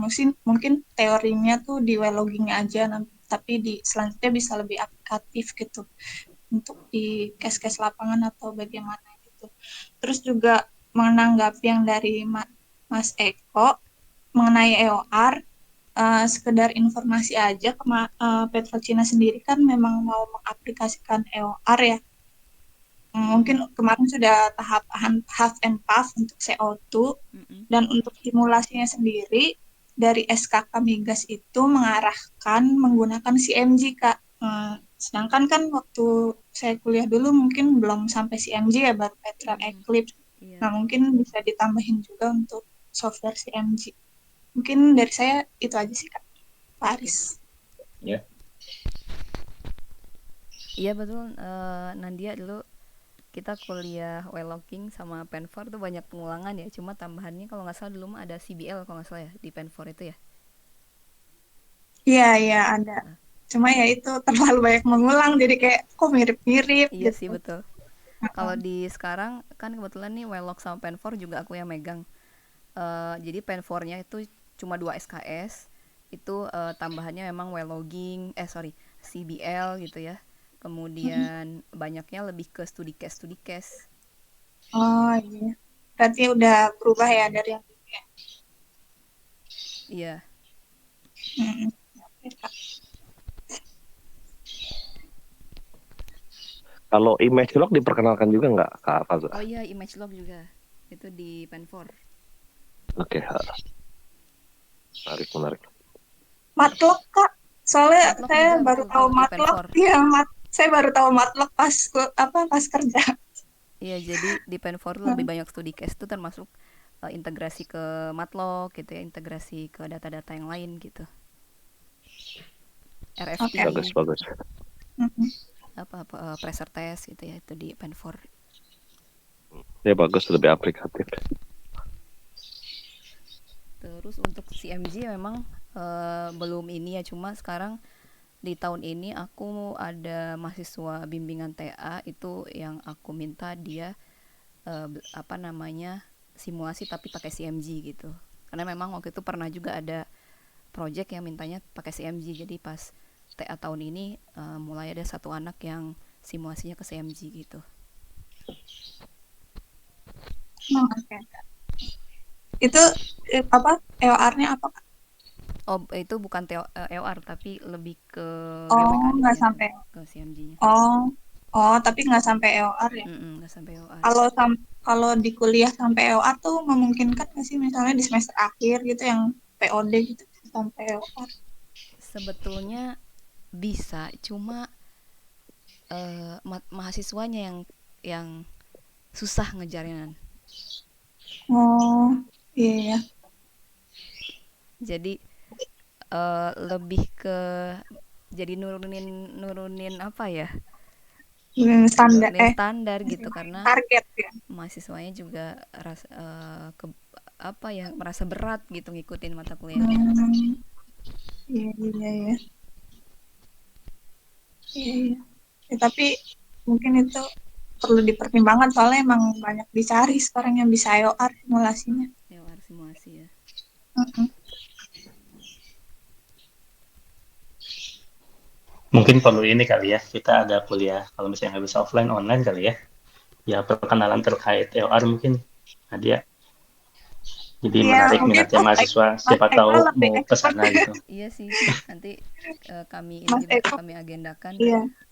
Mungkin teorinya tuh di well loggingnya aja tapi di selanjutnya bisa lebih aplikatif gitu untuk di case-case lapangan atau bagaimana gitu. Terus juga menanggapi yang dari Mas Eko mengenai EOR, sekedar informasi aja, Petrocina sendiri kan memang mau mengaplikasikan EOR ya. Mungkin kemarin sudah tahap half and puff untuk CO2 Mm-mm. dan untuk simulasinya sendiri dari SKK Migas itu mengarahkan menggunakan CMG Kak. Sedangkan kan waktu saya kuliah dulu mungkin belum sampai CMG ya, baru Petrel Eclipse. Iya. Nah mungkin bisa ditambahin juga untuk software CMG. Mungkin dari saya itu aja sih Kak. Pak Aris. Ya. Iya betul, Nandia dulu kita kuliah well logging sama penfor tuh banyak pengulangan ya. Cuma tambahannya kalau nggak salah dulu mah ada CBL kalau nggak salah ya di penfor itu ya. Iya ada. Cuma ya itu terlalu banyak mengulang jadi kayak kok mirip-mirip Iya sih gitu. betul. Kalau di sekarang kan kebetulan nih Wellog sama Penfor juga aku yang megang. Jadi Penfornya itu cuma 2 SKS. Itu tambahannya memang Wellogging, CBL gitu ya. Kemudian banyaknya lebih ke studi case. Oh iya. Berarti udah berubah ya dari yang dulu ya. Iya. Oke, Kak. Kalau image log diperkenalkan juga nggak Kak Faza? Oh iya, image log juga. Itu di Penfor. Oke, menarik. Matlock Kak. Soalnya Matlock saya juga baru betul tahu di Matlock. Penfor. Iya, saya baru tahu Matlock pas kerja. Iya, jadi di Penfor lebih banyak studi case itu termasuk integrasi ke Matlock gitu ya, integrasi ke data-data yang lain gitu. RFT, Oke. Bagus. pressure test gitu ya, itu di Penfor. Ya bagus, lebih aplikatif. Terus untuk CMG memang belum ini ya, cuma sekarang di tahun ini aku ada mahasiswa bimbingan TA itu yang aku minta dia simulasi tapi pakai CMG gitu. Karena memang waktu itu pernah juga ada project yang mintanya pakai CMG, jadi pas TA tahun ini mulai ada satu anak yang simulasinya ke CMG gitu. Oke. Itu EOR-nya apa Kak? Oh, itu bukan EOR tapi lebih ke nggak mekaniknya sampai. ke CMG-nya. Tapi nggak sampai EOR ya. Nggak sampai EOR. Kalau di kuliah sampai EOR tuh memungkinkan nggak sih misalnya di semester akhir gitu yang POD gitu sampai EOR? Sebetulnya bisa, cuma mahasiswanya yang susah ngejarnya. Oh iya. Jadi lebih ke jadi nurunin apa ya? Standar gitu, karena target ya. mahasiswanya juga merasa berat gitu ngikutin mata kuliahnya. Iya. Ya, tapi mungkin itu perlu dipertimbangkan soalnya emang banyak dicari sekarang yang bisa EOR simulasinya. EOR simulasi ya. Mungkin perlu ini kali ya, kita ada kuliah kalau misalnya nggak bisa offline, online kali ya. Ya perkenalan terkait EOR mungkin Nadia. Jadi menarik minatnya mahasiswa, siapa tahu mau ke sana gitu. Iya sih, nanti kami agendakan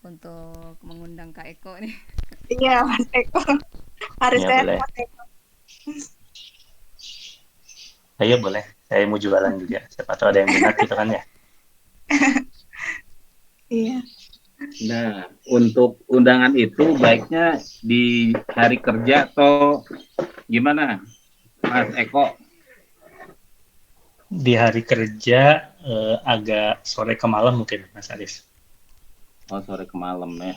untuk mengundang Kak Eko nih. Iya, Mas Eko. Harus ya, boleh. Mas Eko. Ayo boleh. Saya mau jualan juga. Siapa tahu ada yang minat gitu kan ya. Iya. Nah, untuk undangan itu baiknya di hari kerja atau gimana, Mas Eko? Di hari kerja agak sore ke malam mungkin, Mas Aris. Oh, sore ke malam ya.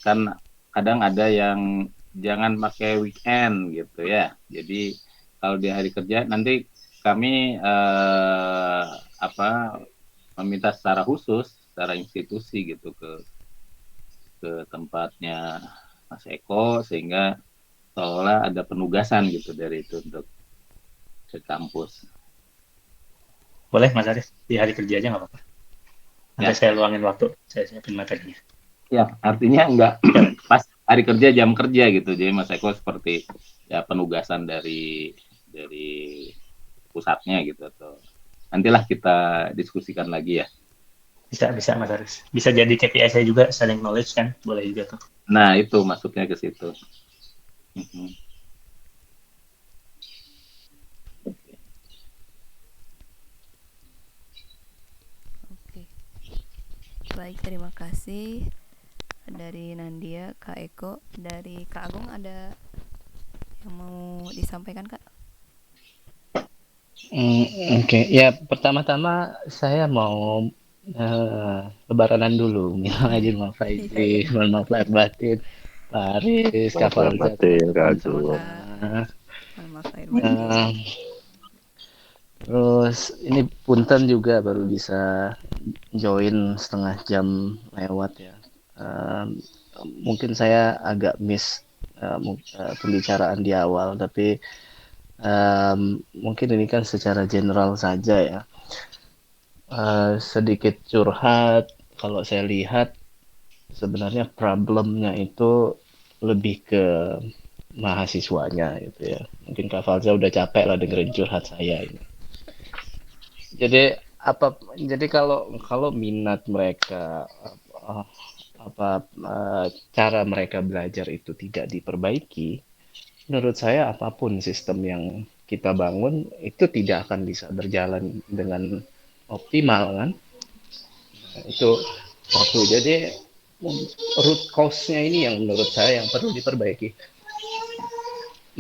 Kan kadang ada yang jangan pakai weekend gitu ya. Jadi kalau di hari kerja nanti kami meminta secara khusus, secara institusi gitu ke tempatnya Mas Eko, sehingga seolah ada penugasan gitu dari itu untuk ke kampus. Boleh Mas Aris, di hari kerja aja nggak apa-apa. Nanti Ya. saya luangin waktu, saya siapin materinya. Ya, artinya enggak pas hari kerja, jam kerja gitu. Jadi Mas Eko seperti ya penugasan dari pusatnya gitu, atau nantilah kita diskusikan lagi ya. Bisa Mas Aris. Bisa jadi KPI saya juga, sharing knowledge kan, boleh juga tuh. Nah, itu masuknya ke situ. Oke. Baik, terima kasih dari Nandia, Kak Eko. Dari Kak Agung ada yang mau disampaikan, Kak? Oke. Ya pertama-tama saya mau lebaranan dulu. Minal aidin wal faizin, mohon maaf lahir batin. Pak Aris, Kak Falza, Batin, Kak Sama Agung. Kak. Mohon maaf lahir batin. Eh, terus ini punten juga baru bisa join setengah jam lewat ya. Mungkin saya agak miss pembicaraan di awal, tapi mungkin ini kan secara general saja ya. Sedikit curhat, kalau saya lihat sebenarnya problemnya itu lebih ke mahasiswanya gitu ya. Mungkin Kak Falza udah capek lah dengerin curhat saya ini. Jadi kalau minat mereka cara mereka belajar itu tidak diperbaiki, menurut saya apapun sistem yang kita bangun itu tidak akan bisa berjalan dengan optimal kan. Itu satu. Jadi root cause-nya ini yang menurut saya yang perlu diperbaiki.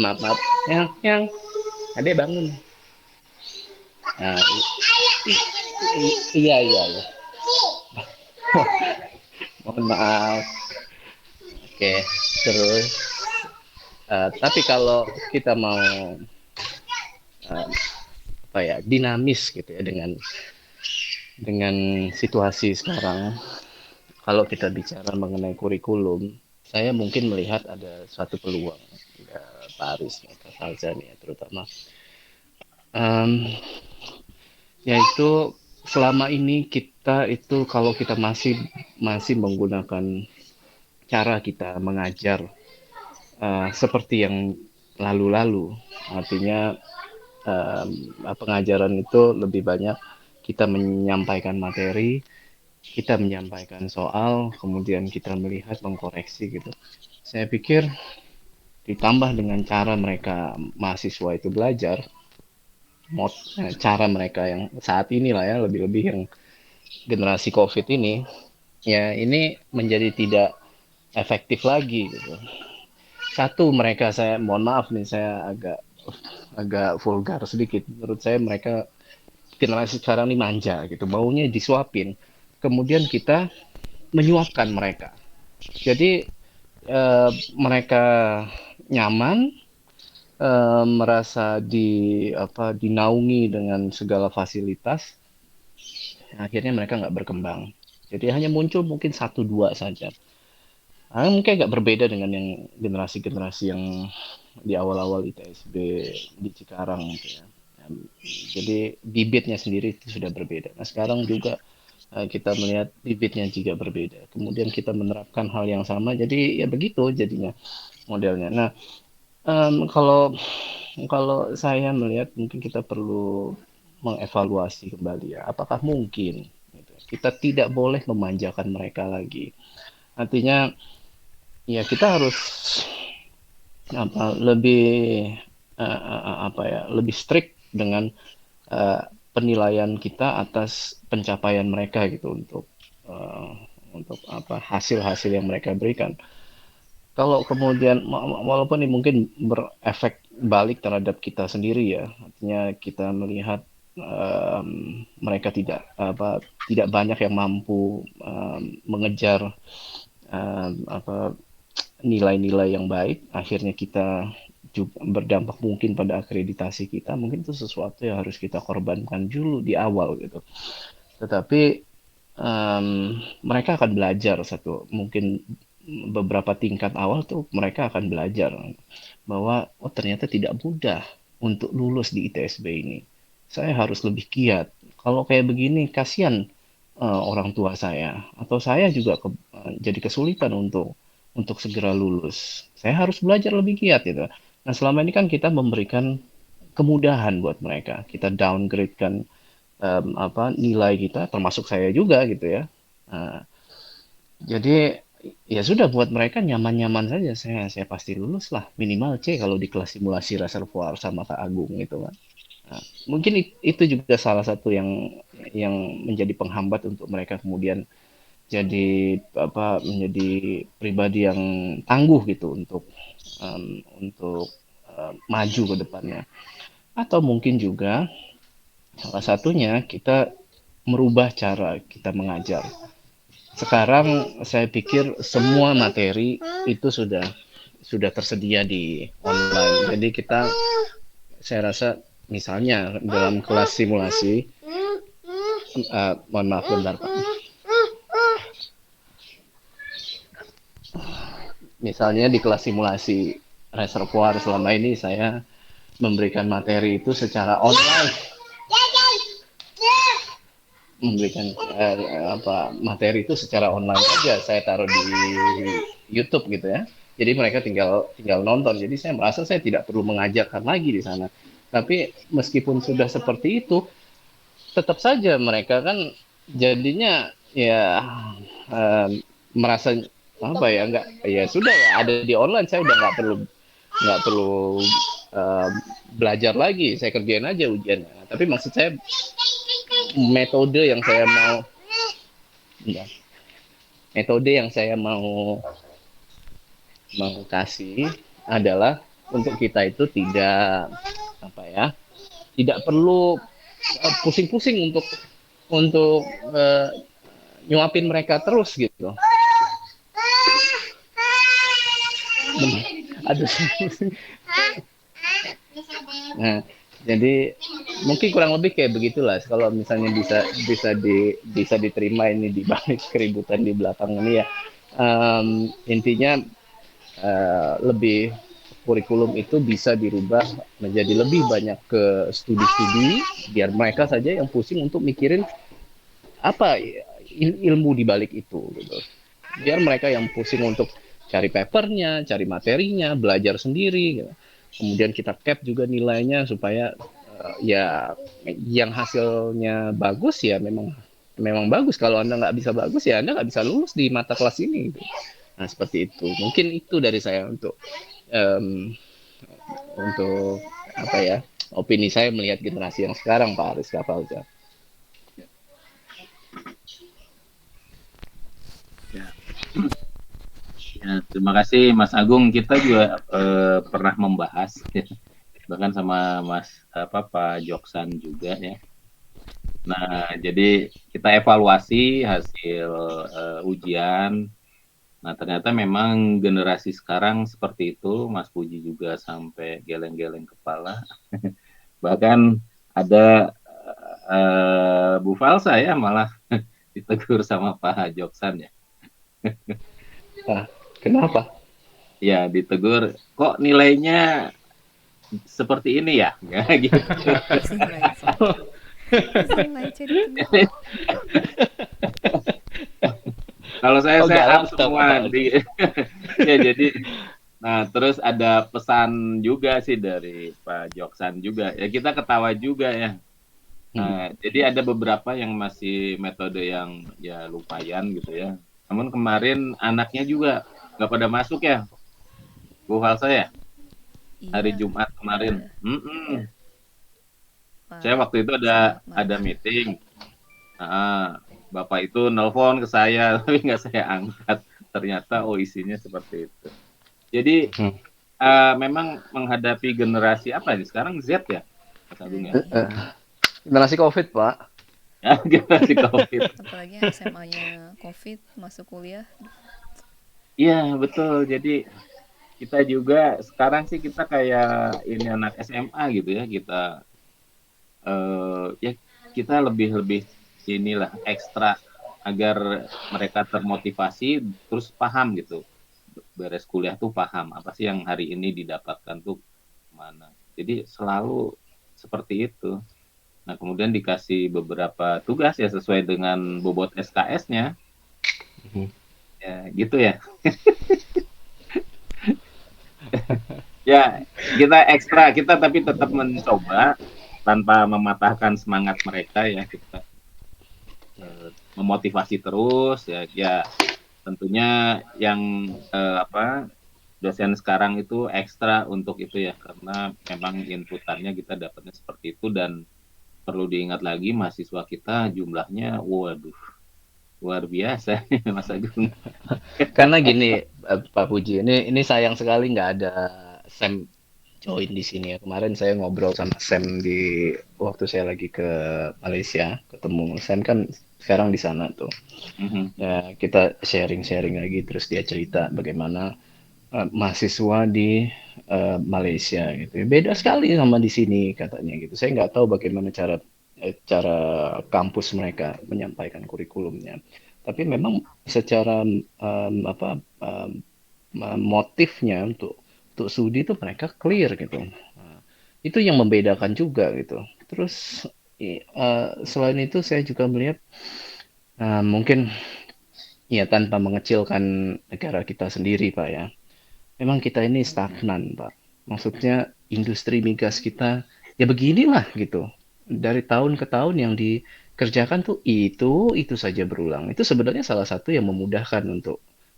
Maaf, yang adek bangun. Nah, iya. Mohon maaf. Oke, terus tapi kalau kita mau dinamis gitu ya dengan situasi sekarang, kalau kita bicara mengenai kurikulum, saya mungkin melihat ada suatu peluang ya, Pak Aris, Kak Falza ya terutama, yaitu selama ini kita itu kalau kita masih menggunakan cara kita mengajar seperti yang lalu-lalu, artinya pengajaran itu lebih banyak kita menyampaikan materi, kita menyampaikan soal, kemudian kita melihat, mengkoreksi gitu. Saya pikir ditambah dengan cara mereka mahasiswa itu belajar, cara mereka yang saat ini lah ya, lebih-lebih yang generasi COVID ini, ya ini menjadi tidak efektif lagi gitu. Satu, mereka, saya mohon maaf nih, saya agak vulgar sedikit. Menurut saya mereka generasi sekarang ini manja gitu, maunya disuapin. Kemudian kita menyuapkan mereka. Jadi mereka nyaman, merasa dinaungi dengan segala fasilitas. Akhirnya mereka nggak berkembang. Jadi hanya muncul mungkin 1-2 saja. Mungkin agak berbeda dengan yang generasi-generasi yang di awal-awal ITSB di Cikarang gitu ya. Jadi bibitnya sendiri itu sudah berbeda. Nah sekarang juga kita melihat bibitnya juga berbeda. Kemudian kita menerapkan hal yang sama, jadi ya begitu jadinya modelnya. Nah kalau saya melihat mungkin kita perlu mengevaluasi kembali ya, apakah mungkin gitu, kita tidak boleh memanjakan mereka lagi. Artinya ya kita harus lebih lebih strict dengan eh, penilaian kita atas pencapaian mereka gitu eh, untuk apa hasil-hasil yang mereka berikan. Kalau kemudian walaupun ini mungkin berefek balik terhadap kita sendiri ya, artinya kita melihat mereka tidak banyak yang mampu mengejar apa nilai-nilai yang baik, akhirnya kita juga berdampak mungkin pada akreditasi kita, mungkin itu sesuatu yang harus kita korbankan dulu di awal gitu. Tetapi mereka akan belajar mungkin beberapa tingkat awal tuh mereka akan belajar bahwa oh ternyata tidak mudah untuk lulus di ITSB ini. Saya harus lebih giat. Kalau kayak begini kasihan orang tua saya atau saya juga jadi kesulitan untuk segera lulus. Saya harus belajar lebih giat gitu. Nah, selama ini kan kita memberikan kemudahan buat mereka. Kita downgrade-kan nilai kita, termasuk saya juga gitu ya. Nah, jadi ya sudah buat mereka nyaman-nyaman saja. Saya pasti lulus lah, minimal C kalau di kelas simulasi reservoir sama Kak Agung gitu kan. Nah, mungkin itu juga salah satu yang menjadi penghambat untuk mereka kemudian menjadi pribadi yang tangguh gitu untuk maju ke depannya. Atau mungkin juga salah satunya kita merubah cara kita mengajar. Sekarang saya pikir semua materi itu sudah tersedia di online. Jadi saya rasa misalnya dalam kelas simulasi, mohon maaf bentar Pak. Misalnya di kelas simulasi reservoir selama ini saya memberikan materi itu secara online, materi itu secara online saja saya taruh di YouTube gitu ya. Jadi mereka tinggal nonton. Jadi saya merasa saya tidak perlu mengajarkan lagi di sana. Tapi meskipun sudah seperti itu, tetap saja mereka kan jadinya ya merasa apa ya nggak ya sudah ya ada di online saya udah nggak perlu belajar lagi, saya kerjain aja ujiannya. Tapi maksud saya metode yang saya mau kasih adalah untuk kita itu tidak perlu pusing-pusing untuk nyuapin mereka terus gitu. Aduh. Nah, jadi mungkin kurang lebih kayak begitulah. Kalau misalnya bisa diterima ini di balik keributan di belakang ini ya. Intinya lebih kurikulum itu bisa dirubah menjadi lebih banyak ke studi-studi biar mereka saja yang pusing untuk mikirin apa ilmu di balik itu gitu. Biar mereka yang pusing untuk cari papernya, cari materinya, belajar sendiri gitu. Kemudian kita cap juga nilainya supaya ya yang hasilnya bagus ya memang bagus. Kalau Anda nggak bisa bagus ya Anda nggak bisa lulus di mata kelas ini gitu. Nah, seperti itu. Mungkin itu dari saya untuk opini saya melihat generasi yang sekarang, Pak Aris Kafalza. Ya, terima kasih Mas Agung. Kita juga pernah membahas bahkan sama Pak Joksan juga ya. Nah, jadi kita evaluasi hasil ujian. Nah, ternyata memang generasi sekarang seperti itu. Mas Puji juga sampai geleng-geleng kepala. Bahkan ada Bu Falsa ya malah ditegur sama Pak Joksan ya. Nah, kenapa? Ya, ditegur. Kok nilainya seperti ini ya? Ya gitu. Kalau saya up semua ya jadi nah terus ada pesan juga sih dari Pak Joksan juga ya kita ketawa juga ya. Nah, jadi ada beberapa yang masih metode yang ya lumayan gitu ya. Namun kemarin anaknya juga nggak pada masuk ya, Bu Falsa ya? Hari Jumat kemarin. Saya Pak waktu itu ada Selamat. meeting. Bapak itu nelpon ke saya, tapi nggak saya angkat. Ternyata isinya seperti itu. Jadi Hmm. memang menghadapi generasi apa ini? Sekarang Z ya, Mas Agung ya? Generasi COVID, Pak. Ya, generasi COVID. Apalagi SMA-nya COVID masuk kuliah. Iya, betul. Jadi kita juga sekarang sih kita kayak ini anak SMA gitu ya. Kita ya kita lebih inilah ekstra agar mereka termotivasi terus paham gitu. Beres kuliah tuh paham apa sih yang hari ini didapatkan tuh mana. Jadi selalu seperti itu. Nah, kemudian dikasih beberapa tugas ya sesuai dengan bobot SKS-nya. Ya, gitu ya. Ya, kita ekstra, kita tapi tetap mencoba tanpa mematahkan semangat mereka ya, kita memotivasi terus ya tentunya yang dosen sekarang itu ekstra untuk itu ya, karena memang inputannya kita dapatnya seperti itu. Dan perlu diingat lagi mahasiswa kita jumlahnya waduh luar biasa Mas Agung. Karena gini, Pak Puji, ini sayang sekali nggak ada Sam join di sini ya. Kemarin saya ngobrol sama Sam di waktu saya lagi ke Malaysia, ketemu Sam kan sekarang di sana tuh. Ya, kita sharing-sharing lagi, terus dia cerita bagaimana mahasiswa di Malaysia gitu. Beda sekali sama di sini katanya gitu. Saya nggak tahu bagaimana cara kampus mereka menyampaikan kurikulumnya. Tapi memang secara motifnya untuk studi itu mereka clear gitu. Nah, itu yang membedakan juga gitu. Terus selain itu saya juga melihat mungkin ya tanpa mengecilkan negara kita sendiri Pak ya. Memang kita ini stagnan Pak. Maksudnya industri migas kita ya beginilah gitu. Dari tahun ke tahun yang dikerjakan tuh itu saja berulang. Itu sebenarnya salah satu yang memudahkan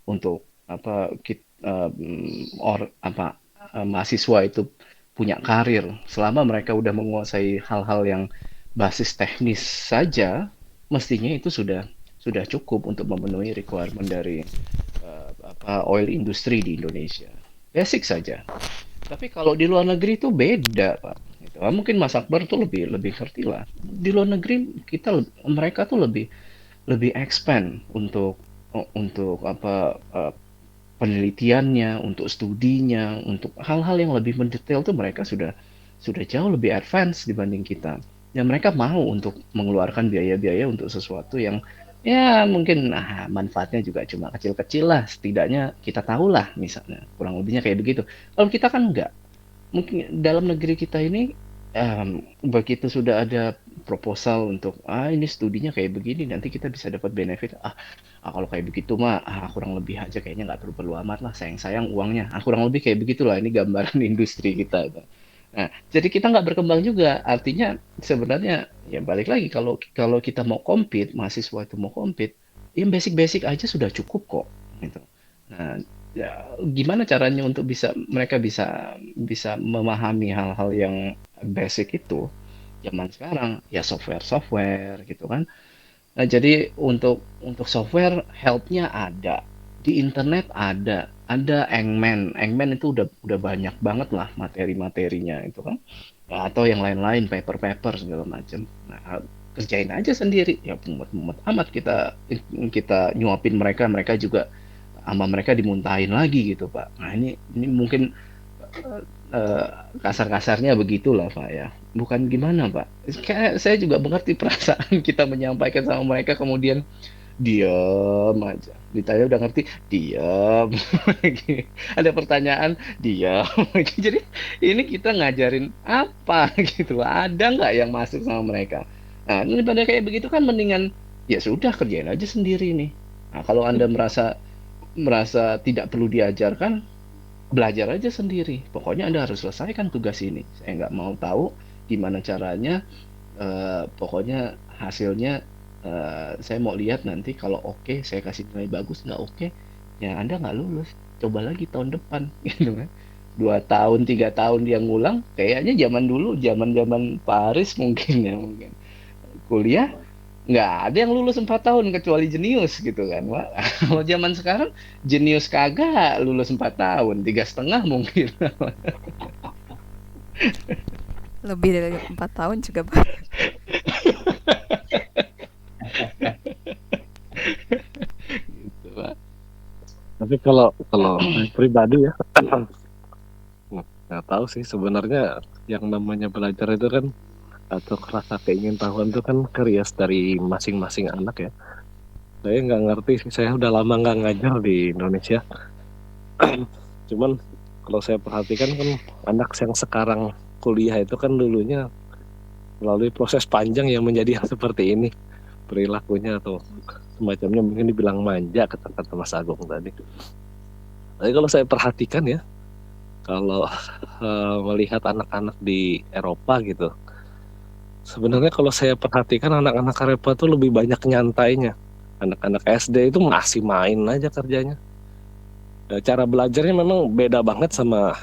untuk mahasiswa itu punya karir. Selama mereka udah menguasai hal-hal yang basis teknis saja, mestinya itu sudah cukup untuk memenuhi requirement dari oil industry di Indonesia. Basic saja. Tapi kalau di luar negeri itu beda, Pak. Gitu. Mungkin Mas Akbar tuh lebih ngerti lah. Di luar negeri mereka tuh lebih expand untuk penelitiannya, untuk studinya, untuk hal-hal yang lebih mendetail tuh mereka sudah jauh lebih advance dibanding kita. Dan mereka mau untuk mengeluarkan biaya-biaya untuk sesuatu yang ya mungkin manfaatnya juga cuma kecil-kecil lah. Setidaknya kita tahu lah misalnya. Kurang lebihnya kayak begitu. Kalau kita kan enggak. Mungkin dalam negeri kita ini begitu sudah ada proposal untuk ini studinya kayak begini nanti kita bisa dapat benefit kalau kayak begitu mah kurang lebih aja kayaknya nggak perlu amat lah sayang uangnya kurang lebih kayak begitulah ini gambaran industri kita. Nah jadi kita nggak berkembang juga artinya sebenarnya ya balik lagi kalau kita mau compete mahasiswa itu mau compete yang basic aja sudah cukup kok gitu. Nah ya, gimana caranya untuk mereka bisa memahami hal-hal yang basic itu zaman sekarang ya software gitu kan. Nah, jadi untuk software helpnya ada di internet ada Engman itu udah banyak banget lah materi-materinya itu kan. Ya, atau yang lain-lain paper segala macam. Nah, kerjain aja sendiri ya mumet amat kita nyuapin mereka juga sama mereka dimuntahin lagi gitu Pak. Nah ini mungkin kasar-kasarnya begitulah Pak ya. Bukan gimana Pak. Kayak saya juga mengerti perasaan kita menyampaikan sama mereka kemudian diam aja. Ditanya udah ngerti, diam. Ada pertanyaan, diam. Jadi ini kita ngajarin apa gitu. Ada nggak yang masuk sama mereka? Nah ini pada kayak begitu kan mendingan ya sudah kerjain aja sendiri nih. Nah kalau Anda merasa tidak perlu diajarkan, belajar aja sendiri. Pokoknya Anda harus selesaikan tugas ini. Saya nggak mau tahu gimana caranya. Pokoknya hasilnya saya mau lihat nanti kalau oke, saya kasih nilai bagus. Nggak oke, ya Anda nggak lulus. Coba lagi tahun depan, gitu kan. 2 tahun 3 tahun dia ngulang, kayaknya zaman dulu, zaman Paris mungkin ya, mungkin kuliah nggak ada yang lulus 4 tahun kecuali jenius gitu kan. Wah, kalau zaman sekarang jenius kagak lulus 4 tahun, 3,5 mungkin. Lebih dari 4 tahun juga banyak. Gitu, Pak. Tapi kalau saya pribadi ya, nggak tahu sih sebenarnya yang namanya belajar itu kan atau rasa keingintahuan itu kan curious dari masing-masing anak ya. Saya nggak ngerti sih, saya udah lama nggak ngajar di Indonesia. Cuman kalau saya perhatikan kan anak yang sekarang kuliah itu kan dulunya melalui proses panjang yang menjadi seperti ini perilakunya atau semacamnya, mungkin dibilang manja kata Mas Agung tadi. Tapi kalau saya perhatikan ya, kalau melihat anak-anak di Eropa gitu, sebenarnya kalau saya perhatikan anak-anak Eropa tuh lebih banyak nyantainya. Anak-anak SD itu masih main aja kerjanya. Cara belajarnya memang beda banget sama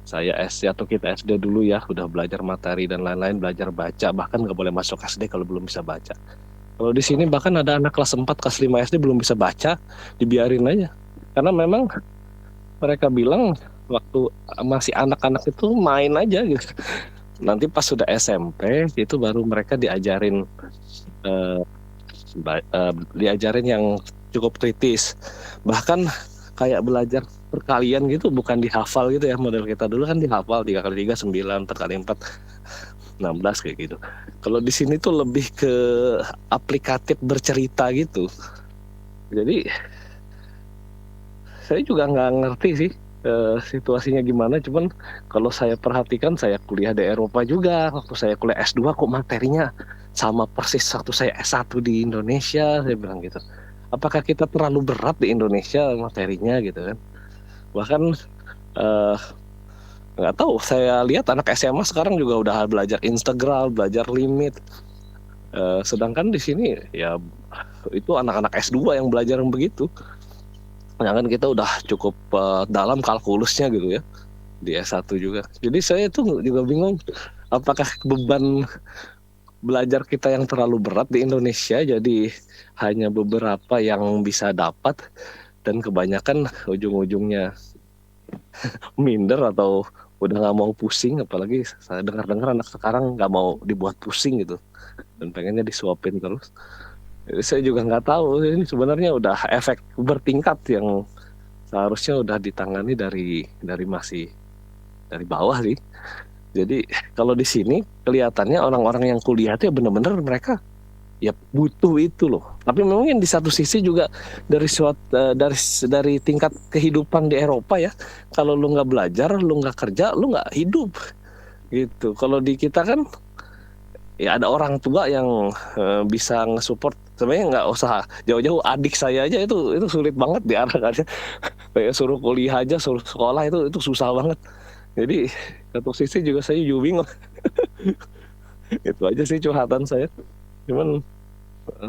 saya SD atau kita SD dulu ya, udah belajar materi dan lain-lain, belajar baca, bahkan nggak boleh masuk SD kalau belum bisa baca. Kalau di sini bahkan ada anak kelas 4, kelas 5 SD belum bisa baca, dibiarin aja. Karena memang mereka bilang waktu masih anak-anak itu main aja gitu. Nanti pas sudah SMP itu baru mereka diajarin diajarin yang cukup kritis. Bahkan kayak belajar perkalian gitu, bukan dihafal gitu ya, model kita dulu kan dihafal 3 kali 3 9, 4 kali 4 16 kayak gitu. Kalau di sini tuh lebih ke aplikatif bercerita gitu. Jadi saya juga nggak ngerti sih situasinya gimana. Cuman kalau saya perhatikan, saya kuliah di Eropa juga. Waktu saya kuliah S2 kok materinya sama persis waktu saya S1 di Indonesia. Saya bilang gitu, apakah kita terlalu berat di Indonesia materinya gitu kan. Bahkan nggak tahu, saya lihat anak SMA sekarang juga udah belajar integral, belajar limit. Sedangkan di sini ya itu anak-anak S2 yang belajar yang begitu. Sedangkan kita udah cukup dalam kalkulusnya gitu ya di S1 juga. Jadi saya tuh juga bingung, apakah beban belajar kita yang terlalu berat di Indonesia jadi hanya beberapa yang bisa dapat dan kebanyakan ujung-ujungnya minder atau udah nggak mau pusing. Apalagi saya dengar-dengar anak sekarang nggak mau dibuat pusing gitu dan pengennya disuapin terus. Jadi saya juga nggak tahu, ini sebenarnya udah efek bertingkat yang seharusnya udah ditangani dari masih dari bawah sih. Jadi kalau di sini kelihatannya orang-orang yang kuliah itu ya benar-benar mereka ya butuh itu loh. Tapi mungkin di satu sisi juga dari tingkat kehidupan di Eropa ya, kalau lu nggak belajar, lu nggak kerja, lu nggak hidup gitu. Kalau di kita kan ya ada orang tua yang bisa nge-support. Sebenarnya nggak usah jauh-jauh, adik saya aja itu sulit banget diarahkannya. Kayak suruh kuliah aja, suruh sekolah itu susah banget. Jadi satu sisi juga saya juga bingung. Itu aja sih curhatan saya. Cuman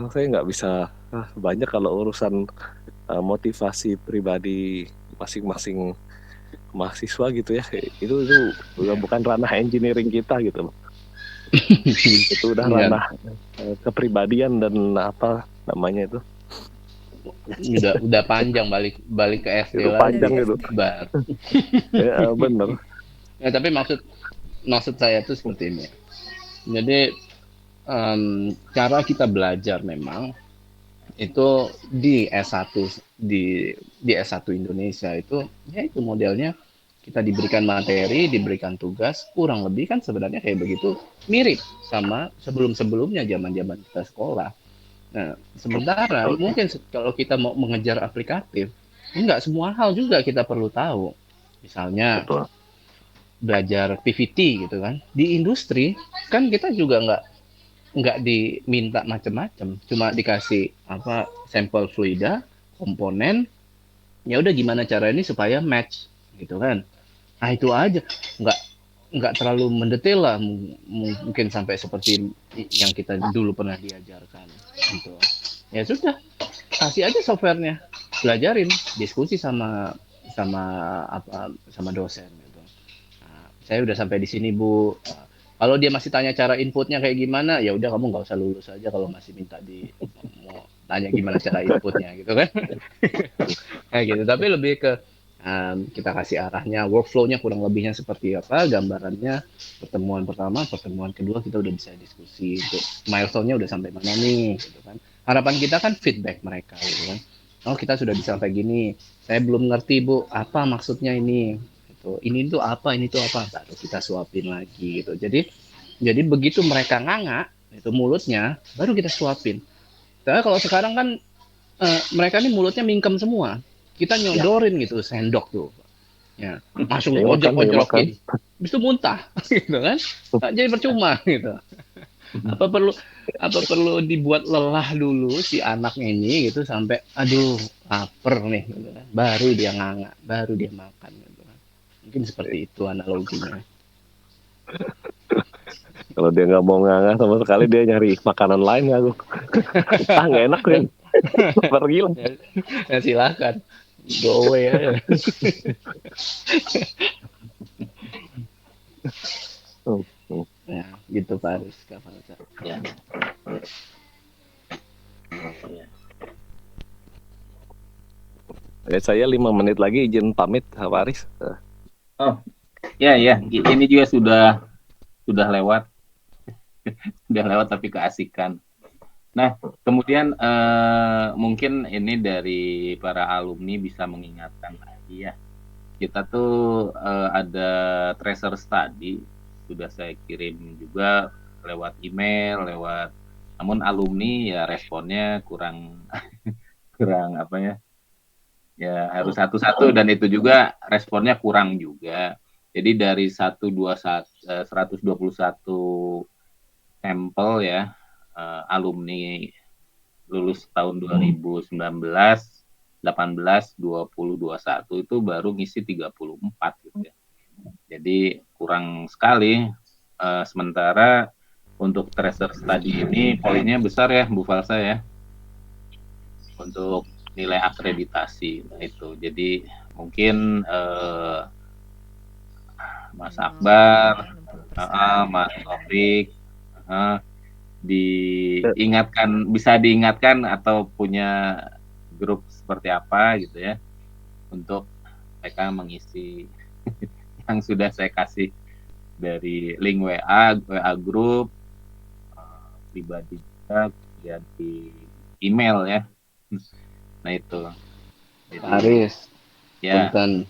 saya nggak bisa banyak kalau urusan motivasi pribadi masing-masing mahasiswa gitu ya. Itu udah bukan ranah engineering kita gitu loh. Itu udah ranah kepribadian dan apa namanya itu. Udah panjang, balik ke SD Itu lagi. panjang itu. Ya, bener. Ya, tapi maksud saya tuh seperti ini. Jadi cara kita belajar memang itu di S1 di S1 Indonesia itu ya itu modelnya, kita diberikan materi, diberikan tugas, kurang lebih kan sebenarnya kayak begitu, mirip sama sebelum-sebelumnya zaman-zaman kita sekolah. Nah, sementara mungkin kalau kita mau mengejar aplikatif, enggak semua hal juga kita perlu tahu. Misalnya Betul. belajar PVT gitu kan. Di industri kan kita juga nggak diminta macam-macam, cuma dikasih sampel fluida, komponen, ya udah gimana cara ini supaya match gitu kan. Nah itu aja, nggak terlalu mendetail lah, mungkin sampai seperti yang kita dulu pernah diajarkan gitu. Ya sudah, kasih aja softwarenya, belajarin, diskusi sama sama sama dosen gitu. Nah, saya udah sampai di sini Bu. Kalau dia masih tanya cara inputnya kayak gimana, ya udah kamu nggak usah lulus aja kalau masih minta mau tanya gimana cara inputnya gitu kan. Kayak gitu. Tapi lebih ke kita kasih arahnya, workflow-nya kurang lebihnya seperti apa, gambarannya pertemuan pertama, pertemuan kedua kita udah bisa diskusi untuk milestone-nya udah sampai mana nih gitu kan. Harapan kita kan feedback mereka gitu kan. Oh, kita sudah bisa sampai gini. Saya belum ngerti, Bu, apa maksudnya ini? Gitu. Ini tuh apa, baru kita suapin lagi gitu. Jadi begitu mereka nganga itu mulutnya, baru kita suapin. Karena kalau sekarang kan mereka nih mulutnya mingkem semua. Kita nyodorin gitu sendok tuh. Ya, langsung ojok-ojokin. Habis itu muntah gitu kan. Jadi percuma gitu. Apa perlu dibuat lelah dulu si anak ini gitu sampai aduh lapar nih gitu kan. Baru dia nganga, baru dia makan gitu kan. Mungkin seperti itu analoginya. Kalau dia nggak mau nganga sama sekali, dia nyari makanan lain aku. Nggak enak kan? Pergi lah. Ya silakan. Go away ya. Ya, gitu Pak Aris. Ya. Saya 5 menit lagi izin pamit, Pak Aris. Oh, ya. Ini juga sudah lewat. Sudah lewat tapi keasikan. Nah, kemudian mungkin ini dari para alumni bisa mengingatkan lagi ya. Kita tuh ada tracer study, sudah saya kirim juga lewat email, namun alumni ya responnya kurang apa ya. Ya harus satu-satu dan itu juga responnya kurang juga. Jadi dari 121 sampel ya alumni lulus tahun 2019, 18, 20, 21 itu baru ngisi 34 gitu ya. Jadi kurang sekali. Sementara untuk tracer study ini poinnya besar ya Bu Falsa ya. Untuk nilai akreditasi. Nah itu. Jadi mungkin Mas Akbar, Mas Taufik bisa diingatkan atau punya grup seperti apa gitu ya untuk mereka mengisi yang sudah saya kasih dari link WA grup pribadi juga ya di email ya. Nah itu. Pak Aris, ya. Punten.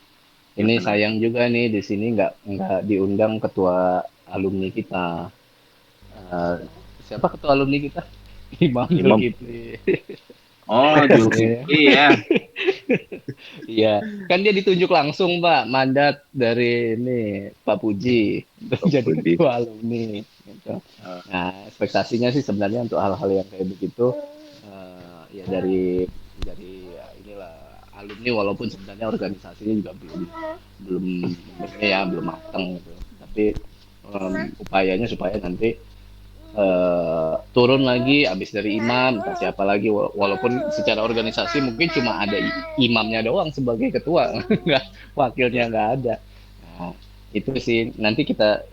Ini sayang juga nih di sini nggak diundang ketua alumni kita. Siapa ketua alumni kita? Imam Zulkifli. Oh, Zulkifli ya. Iya, kan dia ditunjuk langsung Pak, mandat dari ini Pak Puji jadi ketua alumni. Gitu. Nah, ekspektasinya sih sebenarnya untuk hal-hal yang kayak begitu, ya dari inilah alumni walaupun sebenarnya organisasinya juga belum matang gitu. Tapi upayanya supaya nanti turun lagi abis dari imam kasih apa lagi walaupun secara organisasi mungkin cuma ada imamnya doang sebagai ketua wakilnya nggak ada. Nah, itu sih nanti kita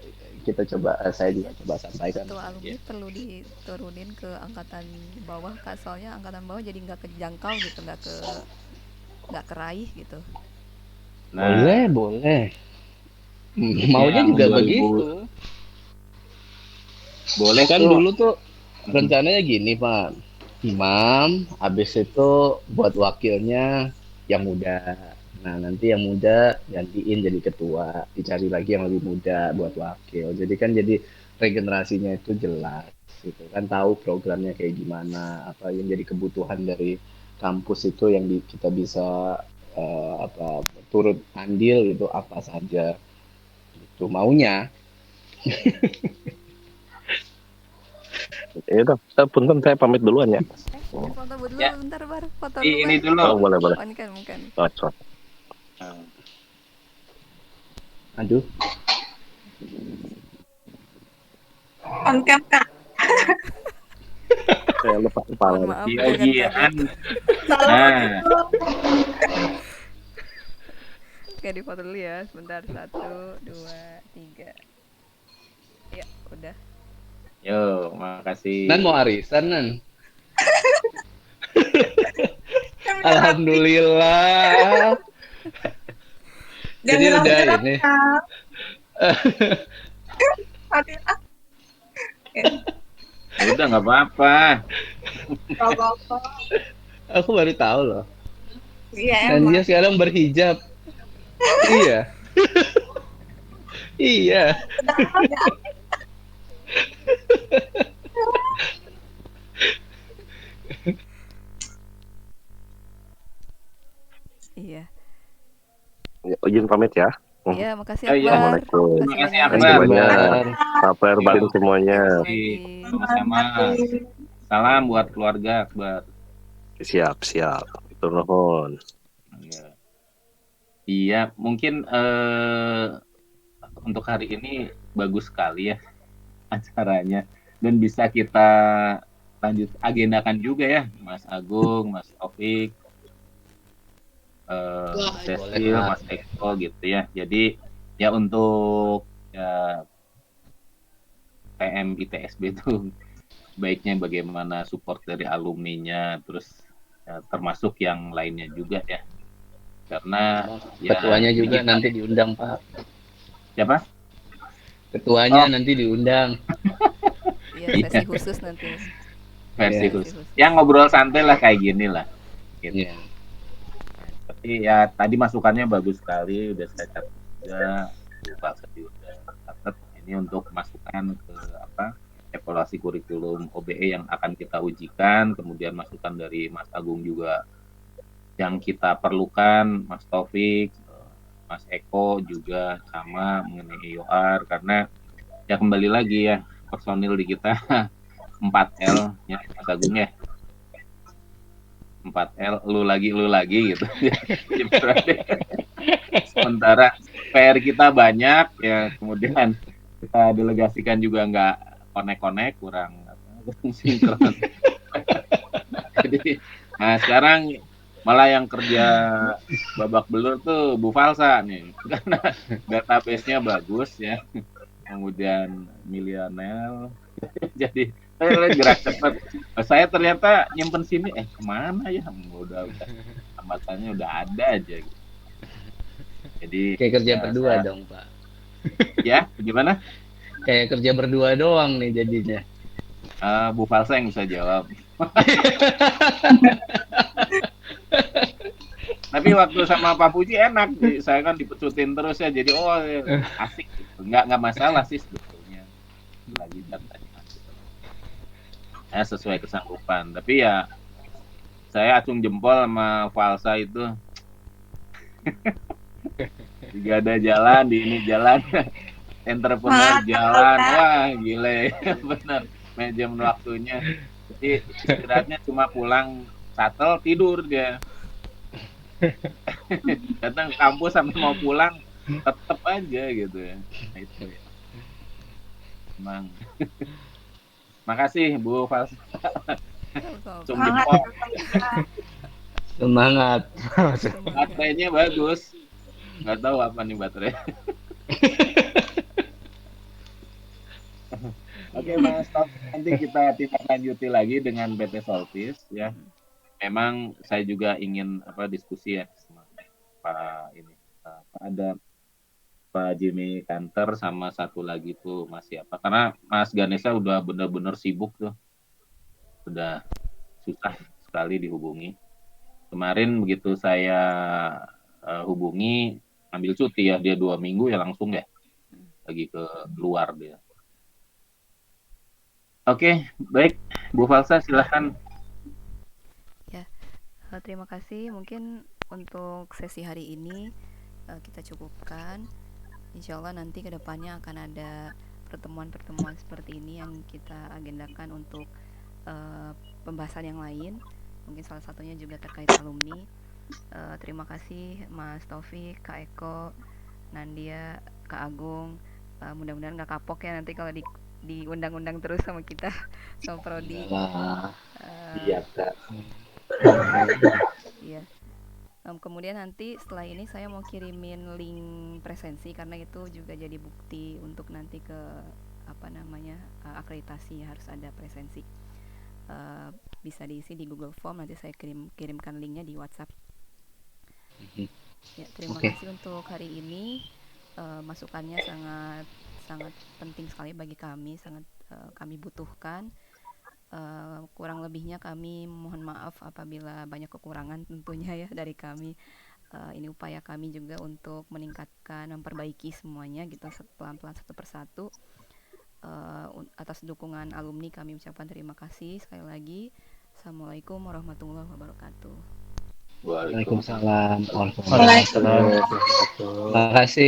coba saya juga coba sampaikan. Ketua alumni perlu diturunin ke angkatan bawah Kak, soalnya angkatan bawah jadi nggak kejangkau gitu, nggak keraih gitu. Nah, boleh maunya ya, juga 2000. Begitu boleh kan tuh. Dulu tuh rencananya gini Pak, imam habis itu buat wakilnya yang muda. Nah nanti yang muda gantiin jadi ketua, dicari lagi yang lebih muda buat wakil. Jadi kan jadi regenerasinya itu jelas gitu kan, tahu programnya kayak gimana, apa yang jadi kebutuhan dari kampus itu yang kita bisa turut andil gitu apa saja itu maunya. Ya udah, punten saya pamit duluan ya. Foto dulu ya. Bentar baru foto dulu. Ini dulu. Oh, boleh. Mungkin. Aduh. On cam Kak. Saya lupa kepala. Iya. Oke, difoto dulu ya. Sebentar, 1, 2, 3. Ya, udah. Yo, makasih. Nan mau arisan, Nan. Kami rapi. Alhamdulillah. Jadi Jangan udah rapi-rapi, ini. Kak. Hati- ah, Ya udah nggak apa-apa. Gak apa-apa. Aku baru tahu loh. Iya Dan emang. dia sekarang berhijab. Iya. Iya. Udah ada. Iya. Ya, izin pamit ya. Iya, makasih Oh, iya. Akbar. Assalamualaikum. Terima kasih, banyak. Akbar. semuanya. Akbar. Kabar baik semuanya. Lagi. Sama-sama. Salam buat keluarga Akbar. Siap, siap. Itu nuhun. Iya. Iya, mungkin untuk hari ini bagus sekali ya acaranya dan bisa kita lanjut agendakan juga ya, Mas Agung, Mas Taufik, Mas Cecil, boleh. Mas Eko gitu ya. Jadi ya untuk ya PM ITSB itu baiknya bagaimana support dari alumninya, terus ya, termasuk yang lainnya juga ya. Karena ya Ketuanya ini juga kita- nanti diundang, Pak. siapa? Ketuanya Oh. nanti diundang. Iya, sesi khusus nanti. Versi Iya. khusus. Ya ngobrol santai lah kayak gini lah. Gitu. Iya. Tapi ya tadi masukannya bagus sekali, udah saya catat juga, Pak Sedi udah catat. Ini untuk masukan ke evaluasi kurikulum OBE yang akan kita ujikan, kemudian masukan dari Mas Agung juga yang kita perlukan, Mas Taufik, Mas Eko juga sama mengenai IOR, karena ya kembali lagi ya personil di kita 4L ya Mas Agung ya. 4L lu lagi gitu. Sementara PR kita banyak ya, kemudian kita delegasikan juga nggak konek-konek, kurang sinkron. Jadi nah sekarang malah yang kerja babak belur tuh Bu Falsa nih, karena database-nya bagus ya, kemudian milenial. Jadi saya gerak cepat. Saya ternyata nyimpen sini, kemana ya? Udah hambatannya udah ada aja. Gitu. Jadi Kayak kerja ya, berdua saya- dong, Pak. Ya, gimana? Kayak kerja berdua doang nih jadinya. Bu Falsa yang bisa jawab. Tapi waktu sama Pak Puji enak, saya kan dipecutin terus ya, jadi asik, gitu. nggak masalah sih sebetulnya. Lagi datanya. Sesuai kesanggupan. Tapi ya saya acung jempol sama Falsa itu. Jika ada jalan di ini jalan, entrepreneur jalan, wah gile, bener manajemen waktunya. Jadi istirahatnya cuma pulang shuttle tidur dia. Datang ke kampus sampai mau pulang tetep aja gitu ya. Nah, itu ya. Emang. Makasih Bu Fals. Cung Semangat. jempol. Semangat. Baterainya bagus. Nggak tahu apa nih baterai. Oke Mas Top, nanti kita tindak lanjuti lagi dengan PT Soltis ya. Memang saya juga ingin diskusi ya sama ada Pak Jimmy Kanter sama satu lagi tuh Mas siapa, karena Mas Ganesha udah bener-bener sibuk tuh, udah susah sekali dihubungi. Kemarin begitu saya hubungi, ambil cuti ya, dia 2 minggu ya langsung ya lagi ke luar dia. Oke, baik Bu Falsa silahkan. Terima kasih. Mungkin untuk sesi hari ini kita cukupkan. Insya Allah nanti kedepannya akan ada pertemuan-pertemuan seperti ini yang kita agendakan untuk pembahasan yang lain. Mungkin salah satunya juga terkait alumni. Terima kasih Mas Taufik, Kak Eko, Nandia, Kak Agung. Mudah-mudahan nggak kapok ya nanti kalau diundang-undang terus sama kita, sama Prodi. Wah, Iya. Kemudian nanti setelah ini saya mau kirimin link presensi karena itu juga jadi bukti untuk nanti ke akreditasi harus ada presensi. Bisa diisi di Google Form, nanti saya kirimkan linknya di WhatsApp. Ya, terima Oke. kasih untuk hari ini. Masukannya sangat penting sekali bagi kami, sangat kami butuhkan. Kurang lebihnya kami mohon maaf apabila banyak kekurangan tentunya ya dari kami. Ini upaya kami juga untuk meningkatkan, memperbaiki semuanya gitu pelan-pelan satu persatu. Atas dukungan alumni kami ucapkan terima kasih sekali lagi. Assalamualaikum warahmatullahi wabarakatuh. Waalaikumsalam warahmatullahi Waalaikumsalam wabarakatuh. warahmatullahi wabarakatuh. Terima kasih.